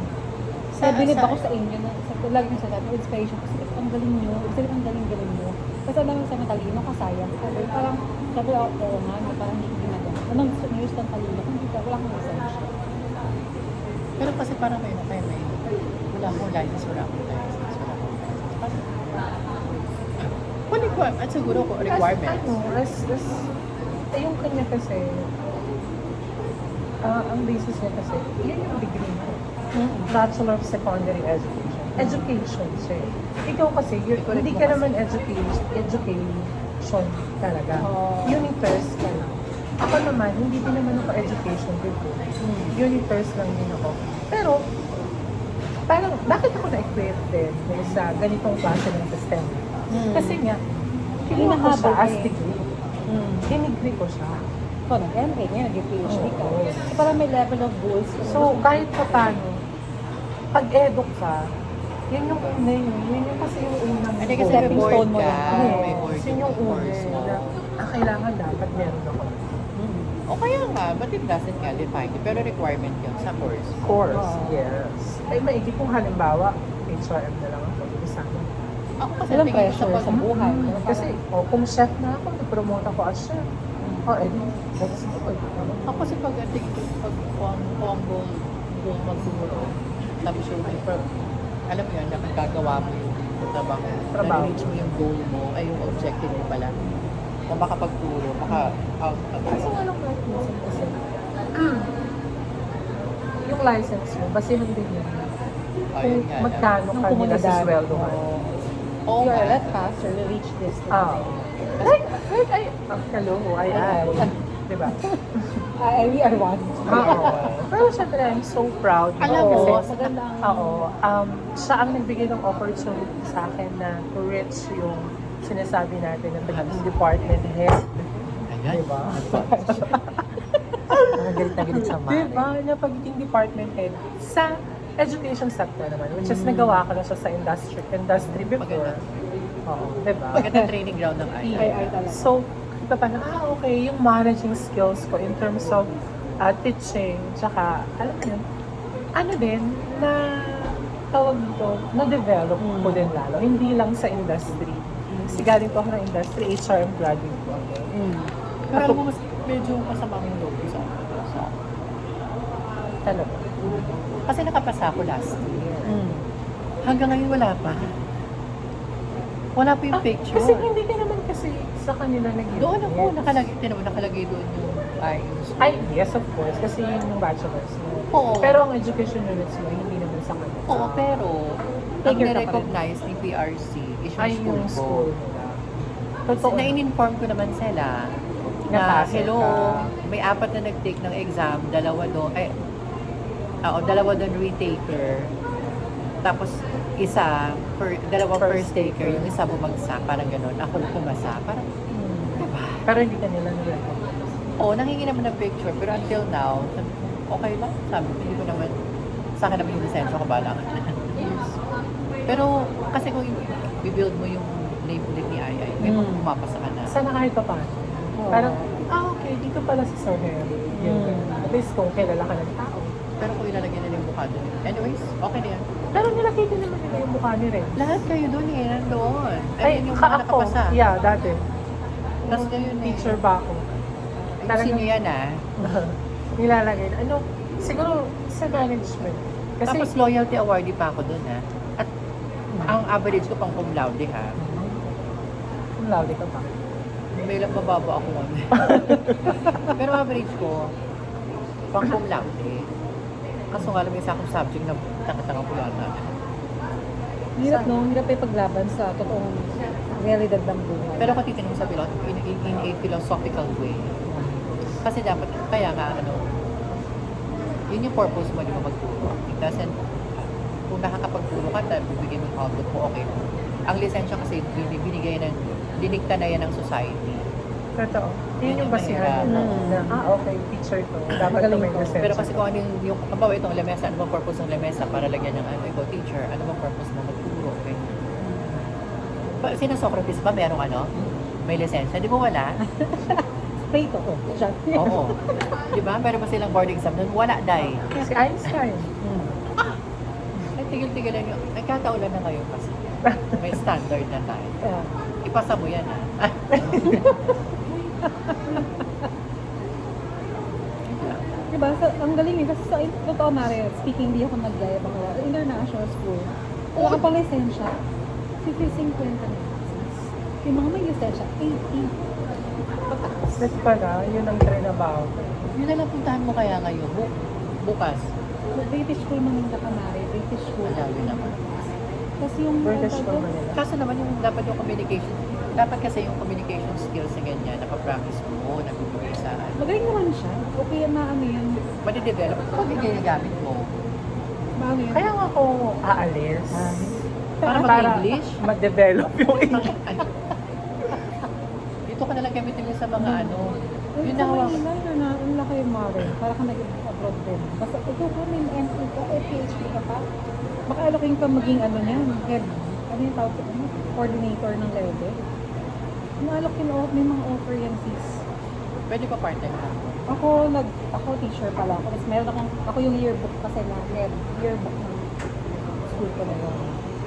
Kaya bilib ako sa inyo, lagi nyo sabi, inspiration kasi ang galing nyo, ang galing nyo. Kasi alam mo sa matalino, kasayang. Sabi, parang, sabi, oo nga, parang hindi ko ginagawa. Anong news ng talino? Hindi ka, wala akong research. Pero kasi parang may wala akong license, wala akong license. Kunin ko, at siguro ko, requirements. Yung kanya kasi, ang basis niya kasi, yun yung degree mo. Bachelor of Secondary Education. Education siya. Ikaw kasi, hindi ka naman education talaga. Uniters ka lang. Ako naman, hindi din naman ako education before. Uniters lang din ako. Pero, parang, bakit ako na-equip din sa ganitong klase ng system? Kasi nga, kinuha ko siya as degree. Dinigree ko siya. Ikaw nag-MA, ngayon nag-PhD ka. Oo. So, parang may level of goals. So, kahit pa paano, pag-edoc ka, yun yung una yun. Yun yung kasi yung unang Hindi kasi goal. may board stone mo ka, lang. may board Yun yung una course mo. na, kailangan dapat meron ako. O kaya nga, but it doesn't nga define it. Pero requirement yun sa course. Course, Oo. yes. Ay, maigi kung halimbawa, HRM na lang ako, hindi sana. Ako kasi Walang tingin ko pressure sa buhay. Kasi, kung chef na ako, nag-promote ako as chef. Edi, that's good. Ako kasi pag tingin ko, pag ang goal magturo, tapos yung, alam mo yun, nakagagawa mo yung trabaho. Na-reach mo yung goal mo, ay yung objective mo pala. Kung makapagturo, Kasi nga lang kahit minsan kasi, yung license mo, basihan din yun. ayun nga. Kung magkano Ng ka nila komunidad. sa sweldo mo. Oo You're a nga. lot faster to reach this. Hello, ay. Diba? We are one. Oo. Pero syempre, I'm so proud. Alam mo, kasi, maganda ang... siya ang nagbigay ng opportunity sa akin na to reach yung sinasabi natin na pagiging department head. Ayan. Diba? Galit na galit sa mare. Diba? Na pagiging department head sa education sector naman, which is nagawa ko na siya sa industry before. Oo, diba? Magandang training ground ng AI. Ay, talaga. So, kita pa na, okay, yung managing skills ko in terms of teaching, tsaka, alam mo yun, ano din, na tawag dito, na-develop ko din lalo. Hindi lang sa industry. Kasi galing po ako ng industry, HRM graduate ko ako. Pero alam mo, mas medyo masama yung loob ko sa Talaga. Kasi nakapasa ako last year. Hanggang ngayon wala pa. Wala pa yung picture. Kasi hindi ka naman kasi sa kanila nag-give. Doon ako, nakalagay doon yung IELTS. Ay, yes, of course. Kasi yun yung bachelor's mo. Oo. Pero ang education units mo, hindi naman sa kanila. Oo, pero Take ang your na-recognize ni PRC is Ay, yung yung school school ko. nila. Totoo. Na-in-inform ko naman sila na Napasa hello, ka. may 4 na nag-take ng exam, 2 doon, 2 doon retaker. Tapos dalawang first taker, yung isa bumagsak, parang gano'n. Ako na pumasa, parang, diba? Pero hindi ka nila nila. Oo, nangingi naman ng picture, pero until now, sabi ko, okay lang. Sabi ko, hindi ko naman, sa akin naman yung lisensya ko, bala ka. Pero, kasi kung i-build mo yung name ulit ni Ai, may pumapasa ka na. Sana kahit pa paano. Parang, okay, dito pala si Sir Harry. At least kung kilala ka ng tao. Pero kung ilalagay na yung mukha doon. Anyways, okay na yan. Pero nilagay din naman nila yung mukha ni Ren. Lahat kayo doon eh, nandoon. Ay, yung mga ako. nakapasa. Yeah, dati. Tapos Nung ngayon teacher ba ako? Ayusin nyo yan ah. Nilalagay na. Ano, siguro sa management. Kasi, Tapos loyalty awardee pa ako doon ha. At ang average ko pang cum laude ha. kung laude ka pa. May lang mababa ako ngayon. Pero average ko, pang cum laude. Kaso nga lang may isa akong subject na takatanga ko yata. Hirap no, hirap ay paglaban sa totoong realidad ng buhay. Pero kung titignan mo sa in a philosophical way, kasi dapat, kaya nga yun yung purpose mo, di ba magturo. It doesn't, kung nakakapagturo ka, bibigyan mo yung output mo, okay. Ang lisensya kasi binigay dinikta na yan ng society. Totoo. Yun yung Yun yung basihan mahirap. na, okay, teacher to. Dapat Magaling to may to. lisensya. Pero kasi kung ano yung kabawa itong lamesa, ano bang purpose ng lamesa para lagyan ng ano, ikaw teacher, ano bang purpose mo magturo, okay? Sino Socrates ba merong ano? May lisensya? Di ba wala? Straight ako. Siya. Oo. Di ba? Meron ba silang board exam nun? Wala, dai. Si Einstein. Ay, tigil-tigilan nyo. Ay, kataulan na ngayon kasi. May standard na tayo. Yeah. Ipasa mo yan, ha? Diba? So, ang galing yun. Kasi sa totoo, Mari, speaking, di ako nag-gaya baka international school. Wala ka pa lisensya. 50-50 na pesos. Yung mga may lisensya, 80. Pataas. That's pala, yun ang trinabaho ko. Yun na lang puntahan mo kaya ngayon. Bukas. British school Manila ka, Mari. British school. Malayo naman. Kasi yung British School Manila. Kaso naman yung dapat yung communication, dapat kasi yung communication skills na ganyan, napapractice mo, nagbubuhay sa magaling naman siya. Okay na ano yan. madidevelop pag ginagamit mo. Paano yan? Kaya nga ako aalis. Para mag-English? Ma-develop yung English. Dito ka nalang gamitin niya sa mga ano. Yun Yun na na hawak. na ang laki yung Mari. Para ka nag-abroad din. Basta ikaw ka, may MA ka, PhD ka pa. Baka alokin ka maging ano niyan, head. Ano yung tawag ko? Ano? Coordinator ng level. Naalok yun, may mga offer yan, sis. Pwede pa part-time ka. Ako teacher pala ako. Tapos meron ako yung yearbook kasi na head, yearbook ng school ko na yun.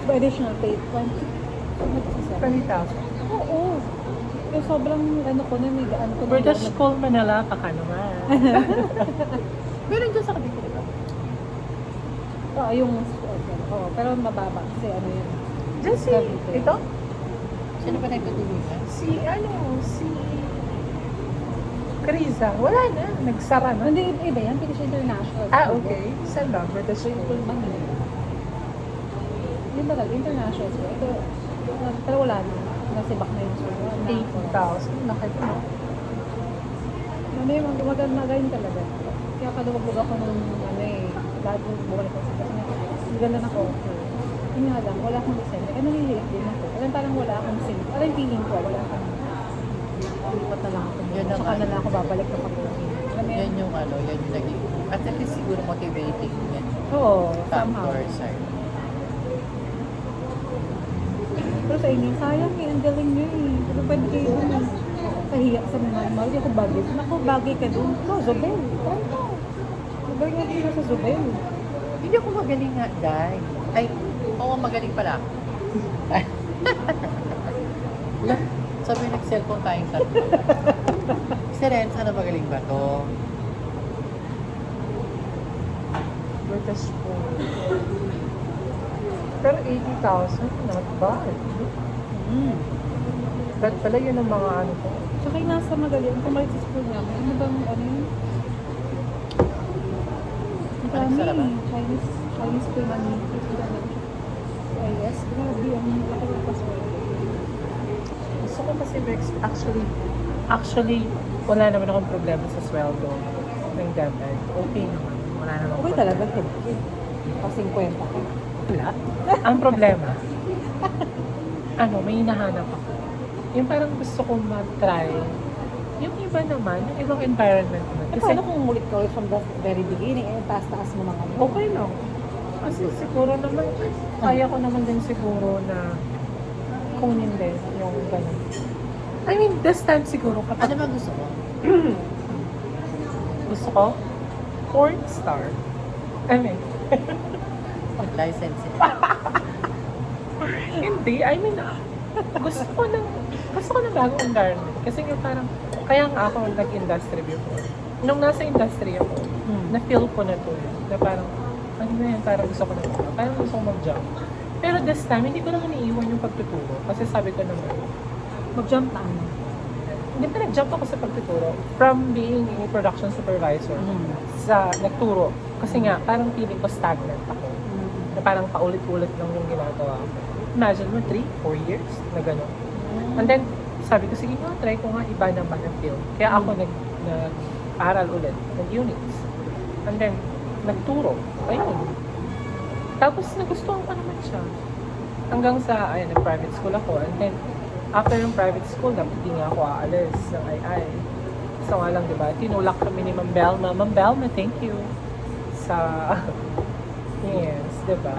So additional pay, 20. So, nag-sasama. 20,000. Oo. Yung sobrang ano ko na, may gaan ko na. British School Manila, baka naman. Meron dyan sa kabila, di ba? Oo, yung school. Oo, pero mababa kasi ano yun. Diyan si, Cavite. ito? Sino ba nagtutulungan? Si Criza. Wala na, nagsara na. Hindi, iba yan, British International. Ah, School. okay. Saan ba? British School School. Manila. Yun ba talaga, international school. Ito, pero wala na. Nasibak na yung school. 80,000. Nakita mo. Ano yung magaling talaga. Kaya kaluwag ako nung ano eh, lahat yung bumalik ako sa kasi ang ganda na offer. Yun nga lang, wala akong lisensya. Kaya naliliit din ako. Alam parang wala akong sim. Parang feeling ko, wala akong lipat na lang ako. Yun na Saka nga. na lang ako babalik na pag-uwi. Alam mo Yan yan? yung ano, yan yung naging, at least siguro motivating yan. Oo, somehow. Factor side. Pero sa inyo, sayang eh, ang galing nyo eh. Pero pwede kayo dun eh. Kahiyak sa mga mahal. Hindi ako bagay. Naku, bagay ka dun. Ikaw, Zobel. Try mo. Magaling nga din sa Zobel. Hindi ako magaling nga, Day. Ay, oo, magaling pala. Lah, sabi nag-cellphone tayong tatlo. Si Ren, sana magaling ba to? British School. Pero 80,000, not bad. But pala yun ang mga ano ko. Tsaka yung nasa magaling, kung mali sa school namin, ano bang ano yun? Ang dami Ano, sarap, eh. Chinese school namin. Yes, grabe ang laki ng password. Gusto ko kasi actually, wala naman akong problema sa sweldo ng DepEd. Okay naman. Wala naman Okay talaga, kid. Pa 50 ka. Wala. Ang problema, may hinahanap ako. Yung parang gusto kong matry. Yung iba naman, yung ibang environment naman. Eh, paano kung ulit ka from the very beginning, eh, taas-taas mo mga ano? Okay lang. Kasi siguro naman, kaya ko naman din siguro na kunin din yung ganun. I mean, this time siguro Ano kapag ba gusto mo? gusto ko, porn star. I mean, Licensing. hindi. I mean, gusto ko ng bagong environment. Kasi nga parang, kaya nga ako nag-industry before. Nung nasa industry ako, na-feel ko na to. Na parang, ano na yan, parang gusto ko na ito. Parang gusto ko mag-jump. Pero this time, hindi ko naman iiwan yung pagtuturo. Kasi sabi ko naman, Mag-jump na ano? hindi pa nag-jump ako sa pagtuturo. From being a production supervisor sa nagturo. Kasi nga, parang feeling ko stagnant ako. Na parang paulit-ulit lang yung ginagawa ko. Imagine mo, 3-4 years na gano'n. And then, sabi ko, sige nga, try ko nga iba naman ang field. Kaya ako nag-aral ulit, nag-units. And then, nagturo. Ayun. Tapos, nagustuhan ko naman siya. Hanggang sa, nag-private school ako. And then, after ng private school, dapat hindi nga ako aalis ng ay. So nga lang, di ba, tinulak kami ni Ma'am Belma. Ma'am Belma, thank you. Sa, yes, di ba?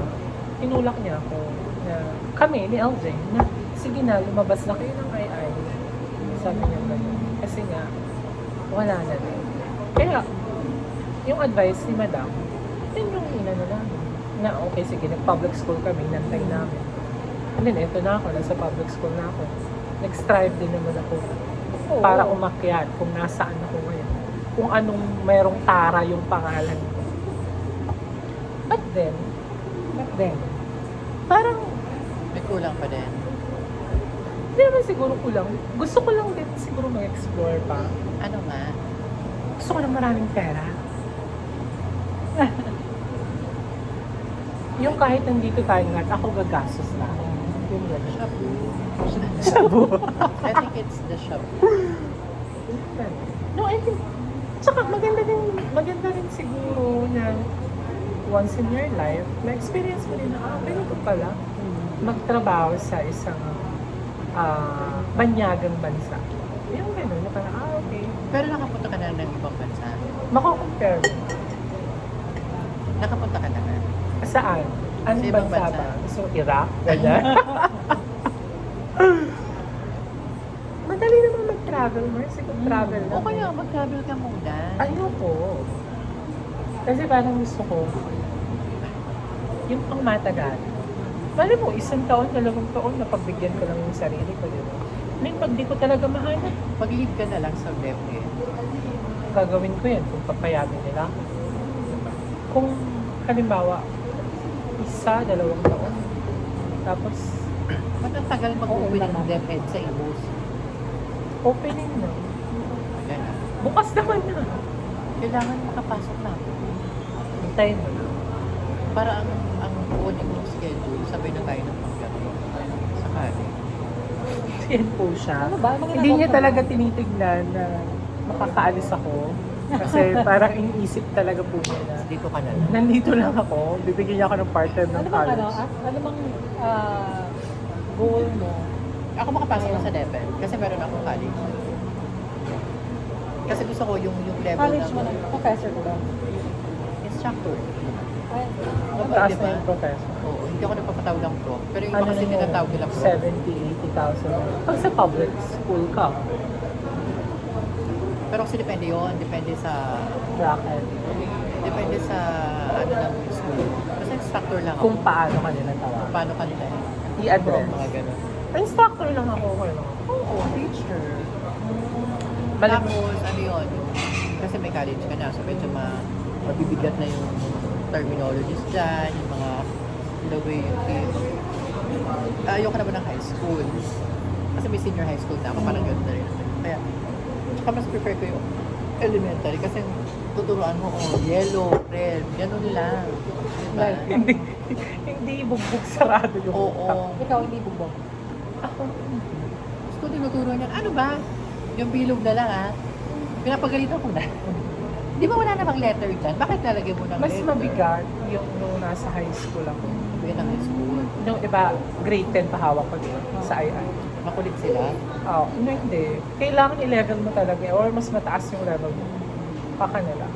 Tinulak niya ako na kami ni LJ na sige na, lumabas na kayo ng ay. Sabi niya ganun. Kasi nga, wala na rin. Kaya, yung advice ni Madam, yun yung inano namin. Na okay, sige, nag-public school kami, nantay namin. And then, eto na ako, nasa public school na ako. Nag-strive din naman ako para umakyat kung nasaan ako ngayon. Kung anong mayroong tara yung pangalan ko. But then, parang, May kulang pa din. hindi naman siguro kulang. Gusto ko lang din siguro mag-explore pa. Ano nga? Gusto ko ng maraming pera. Yung kahit nandito tayo nga, ako gagastos na. Yung gano'n. Shabu. Shabu. I think it's the shabu. No, I think, tsaka maganda rin siguro na once in your life, na-experience mo rin na, ganito pala, magtrabaho sa isang banyagang bansa. Yung gano'n, na parang, okay. Pero nakapunta ka na ng ibang bansa. Mako-compare mo. Nakapunta ka na nga. Saan? Anong Sa ibang bansa bansa. ba? So, Iraq? Ganyan? Madali naman mag-travel, Mercy. Kung travel lang. O kaya mag-travel ka muna. Ayoko. Kasi parang gusto ko, yung pang matagal. Mali mo, 1 taon, 2 taon, napagbigyan ko lang yung sarili ko, di ba? I mean, pag di ko talaga mahanap, Pag-leave ka na lang sa DepEd. gagawin ko yan kung papayagan nila ako. Kung, halimbawa, 1, 2 taon, tapos, Ba't ang tagal mag-open Oo, ng naman. DepEd sa Ibus? opening na. Ganun. Bukas naman na. Kailangan makapasok na. Hintayin mo na. Para ang buonin mong schedule, sabay na tayo ng paggabi. Sakali. Yan po siya. Ano ba? Mga Hindi niya nagawa talaga mo? tinitignan na makakaalis ako. Kasi parang iniisip talaga po niya na Dito ka na lang. nandito lang ako, bibigyan niya ako ng part-time ng Ano bang college. ano bang goal mo? Ako makapasok na sa DepEd kasi meron akong college. Kasi gusto ko yung level College mo na na, professor ko ba? instructor. Ay, Mataas Diba? na yung professor. Oo, hindi ako nagpapatawag ng pro. Pero yung Ano iba kasi na tinatawag nila pro. 70,000, 80,000. Pag sa public school ka, Pero kasi depende yon, depende sa bracket. ano ng school. Kasi instructor lang ako. Kung paano ka nila tawag. Paano kanila I-address. mga ganun. Instructor lang ako, okay lang ako. Oo, teacher. Balik Tapos, ano yun, kasi may college ka na, so medyo mabibigat na yung terminologies dyan, yung mga, the way you feel. Ayoko naman ng high school. Kasi may senior high school na ako, parang yun na rin. Kaya, tsaka mas prefer ko yung elementary kasi tuturuan mo, yellow, red, ganun lang. Diba? hindi bugbog sarado yung utak. Oo. ikaw hindi bubog. Ako, Gusto tinuturo niya, ano ba? Yung bilog na lang pinapagalitan ko na. Di ba wala namang letter dyan? Bakit nalagyan mo ng mas letter? mabigat yung nung nasa high school ako. Yun ang high school. Nung iba, grade 10 pahawak ko din sa II. Makulit sila. Oh, hindi. Kailangan i-level mo talaga or mas mataas yung level mo. Pa kanila.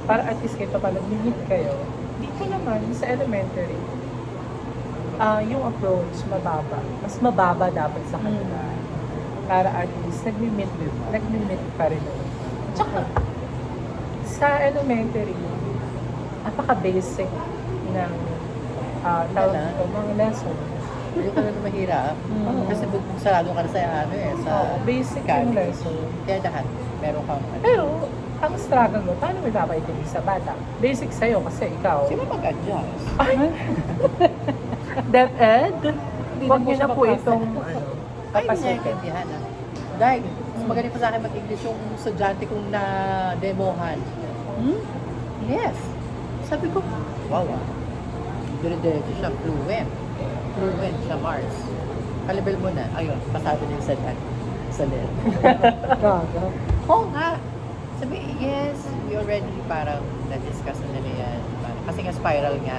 Para at least kayo pala limit kayo. Dito naman, sa elementary, yung approach, mababa. Mas mababa dapat sa kanila. Para at least nag-limit pa rin. Tsaka, sa elementary, napaka-basic ng tawag Wala. dito, mga lessons. Hindi ka na mahirap. Kasi sarado ka na sa sa Oo, basic yung college. lesson. Kaya lahat, meron kang Pero, ang struggle mo, paano mo ipapaintindi sa bata? Basic sa'yo kasi ikaw. Sino mag-adjust? Ay! DepEd? Hindi Huwag na po niyo siya na po mapasa. itong Ay, hindi niya papasukin. intindihan Dahil, mas magaling pa sa akin mag-English yung estudyante kong na-demohan. Yes. Sabi ko, wow Dire-diretso siya, fluent. Fluent siya, Mars. Kalibel mo na. Ayun, pasado na yung sa net. Gaga. Oo nga. Sabi, yes, we already parang na-discuss na nila yan. Parang, kasi nga spiral nga.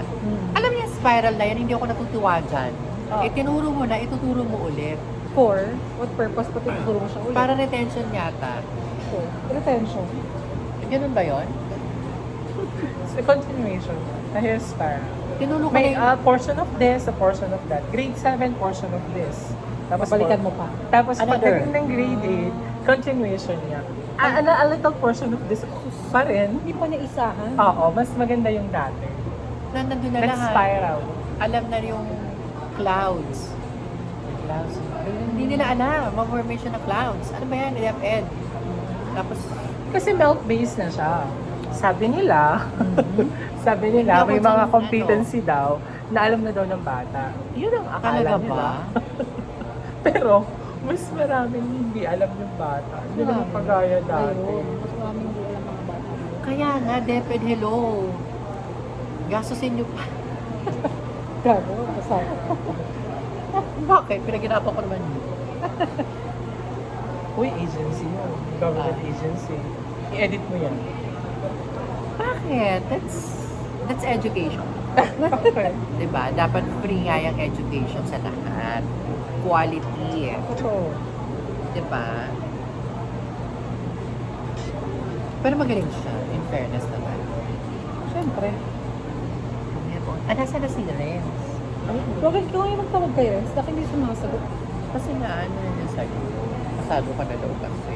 Alam niya, spiral na yan, hindi ako natutuwa dyan. Oh. Tinuro mo na, ituturo mo ulit. For what purpose pati tuturo mo siya ulit? Para retention yata. for retention. Ganun ba yun? It's a continuation. A hairstyle. Tinulong ko May na a portion of this, a portion of that. Grade 7, portion of this. Tapos Babalikan mo pa. Tapos Another. pagdating ng grade 8, continuation niya. A little portion of this pa rin. Hindi pa niya isahan. Oo, mas maganda yung dati. nandun na lahat. Nag-spiral. Alam na yung clouds. Hindi nila alam, mga formation ng clouds. Ano ba yan? DepEd. Tapos, Kasi milk-based na siya. Sabi nila, sabi nila, Hindi may ako mga dyan, competency daw na alam na daw ng bata. Yun ang akala talaga nila. ba? Pero, mas maraming hindi alam yung bata. Hindi naman kagaya dati. Ayun. Mas maraming hindi alam mga bata. Kaya nga, DepEd, hello. Gastusin nyo pa. Gago, basta. Bakit? Pinaginapan ko naman yun. Uy, agency yun. Government agency. I-edit mo yan. Bakit? That's education. Okay. Diba? Dapat free nga yung education sa lahat. Quality. Totoo. Diba? Pero magaling siya, in fairness naman. Siyempre. Nasa na si Renz? Bakit kung ngayon magtawag kayo, bakit hindi sumasagot? Kasi nga, ano yun sa'yo? Masado ka na daw kasi.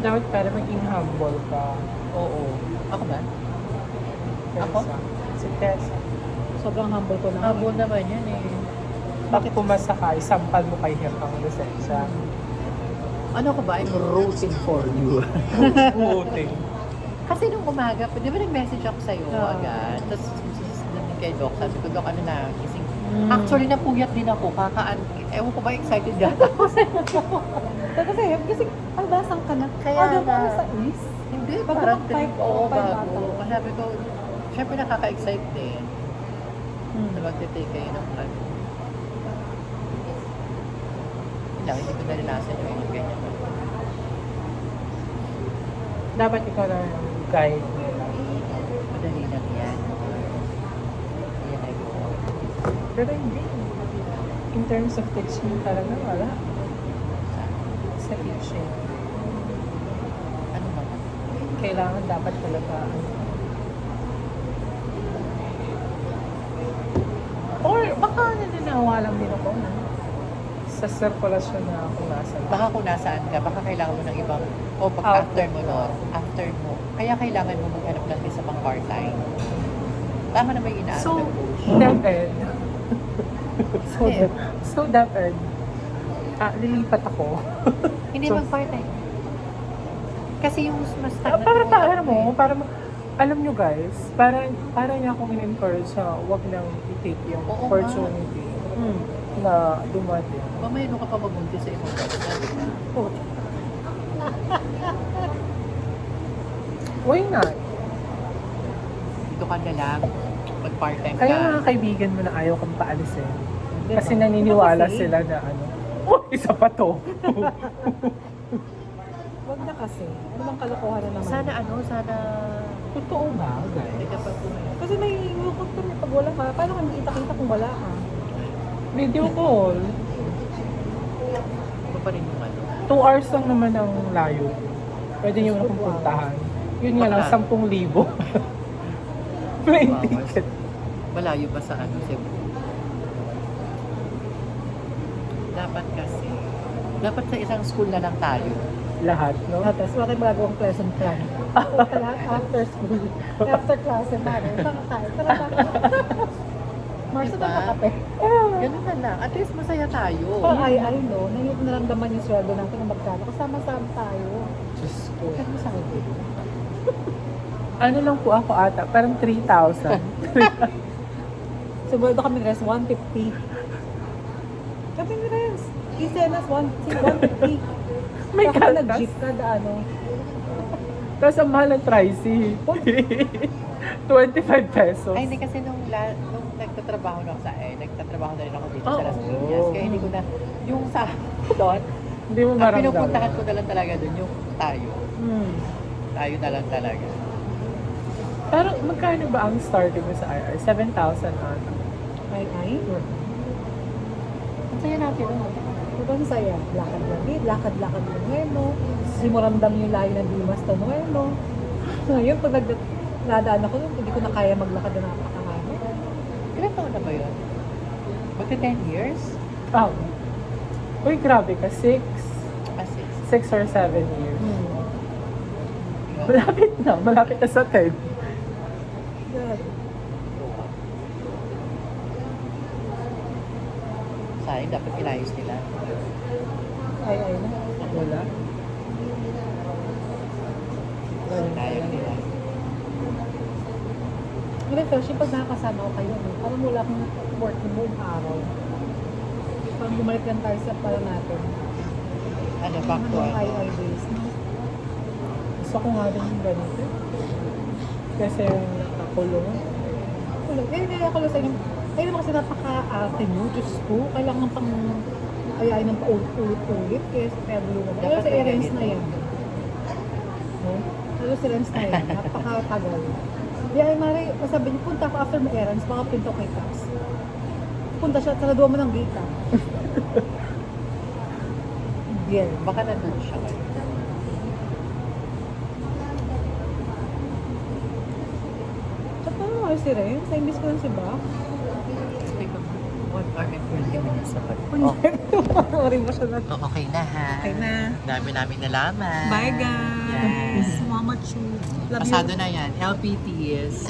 Dapat para maging humble ka. Oo. Ako ba? Ako? Tessa. Si Tessa. Sobrang humble ko na. Habo naman yan eh. Bakit pumasa ka, isampal mo kay Hirk ang lisensya. Ano ko ba? I'm rooting for you. Voting. Kasi nung umaga, di ba nag-message ako sa'yo Oo. agad? Tapos nandun kay Doc, sabi ko, Doc, ano na, gising. Actually, napuyat din ako. Ewan ko ba, excited gata ako Kasi pagdasang ka na. Kaya Aga nga. pa sa is. Hindi, Bago parang mag- trip. five- Oo, five bago. ata. Kasi sabi ko, syempre nakaka-excite din. Na magte-take kayo ng ano. Yun lang, hindi ko nalalasan yung ganyan. Dapat ikaw na yung guide nila. Madali lang yan. Yan ay ko. Pero hindi. In terms of teaching, talaga wala. Sa teaching. Ano ba? Kailangan dapat talaga. Or baka nananawa lang din ako no? Sa sirkulasyon na kung nasa. Baka kung nasaan ka, baka kailangan mo ng ibang, o pag after mo nun, after mo, kaya kailangan mo maghanap ng isa pang part-time. Tama na may inaano So, ng push. DepEd. Eh, So, DepEd. Lilipat ako. Hindi So- mag-part-time. Kasi yung mas stagnant Para yung para utak mo, eh. para alam nyo guys, para niya akong in-encourage na wag nang i-take yung Oo nga. opportunity na dumating. Mamaya nung ka pa magbuntis sa ibang bansa, di ba? Why not? Dito ka na lang, mag-part-time Kaya ka. mga kaibigan mo na ayaw kang paalisin. Diba? Kasi naniniwala Kasi, sila na ano, oh, isa pa to. Wag na kasi. Ano bang kalokohan na naman? Sana, Totoo ba, hindi guys? ka pa pumayag. Kasi may iukot kami pag wala ka. Paano kami kita-kita kung wala ka? Video call. Iba pa rin yung ano. 2 hours lang naman ang layo. Pwede niyo na pupuntahan. Yun nga lang, Baka. 10,000. Plane Wow, ticket. Malayo pa sa ano, Cebu. Dapat sa isang school na lang tayo. Lahat, no? Tapos wala tayong magagawang lesson plan. Punta lahat after school. After class and manner. Nakakain. Talaga. Marso Diba? na kape. Ganun na lang. At least masaya tayo. Oh, ay, no. Nahihip naramdaman yung sweldo natin ng magkano. Kasama-sama tayo. Diyos ko. Bakit mo sabi? Ano lang po ako ata, parang 3,000. Sumuldo kami ni Res, 150. Kami ni Res. Isenas, 150. May Baka kaltas. nag-jeep kada ano. Tapos ang mahal ng tricy. 25 pesos. Ay, hindi kasi nung nagtatrabaho na ako nagtatrabaho na rin ako dito Oh. sa Las Piñas. Kaya hindi ko na, yung sa doon, Hindi mo ang maramdaman. pinupuntahan ko na lang talaga doon, yung tayo. Tayo na lang talaga. Parang magkano ba ang starting mo sa IR? 7,000 ata. Ay. Ang saya natin, no? Diba ang saya? Lakad-lakad ng Nuelo. Simuramdam yung layo ng Dimas to Nuelo. Ngayon, pag nadaan ako nun, hindi ko na kaya maglakad na napakahaba. Ilan taon na ba yun? Magka 10 years? Oh. Uy, grabe ka. 6 6. or 7 years. Hmm. Malapit na sa 10. God. Sayang, dapat inayos nila. Ay na. Wala. Sayang nila. Ngayon, pero pag nakakasama ko kayo, parang wala akong work ng buong araw. Parang bumalik lang tayo sa para natin. Ano, back to Mga ano? II days, no? Gusto ko nga rin yung ganito. Kasi yung nakakulong. Kaya ako lang sa inyo, ayun naman kasi napaka-arte nyo, Diyos ko, kailangan pang ayayin ng paulit-ulit, kaya bulungan. Pero Dapat sa may errands ganito. na yan. No? Pero sa errands na yan, napaka-tagal. Kaya ay Mari, sabi niyo, punta ako after may errands, baka pinto kay Tax. Punta siya, taladuan mo ng gita. Bien, baka nandun siya ngayon. At parang ayos si Ren, sa imbis ko lang si Bak. Teka, 1 hour and 20 minutes na pala. Sorry mo siya na. Oh, okay na ha. Okay na. Dami namin nalaman. Bye guys! Yes. Mama Chu. Love you. Pasado na yan. LPT is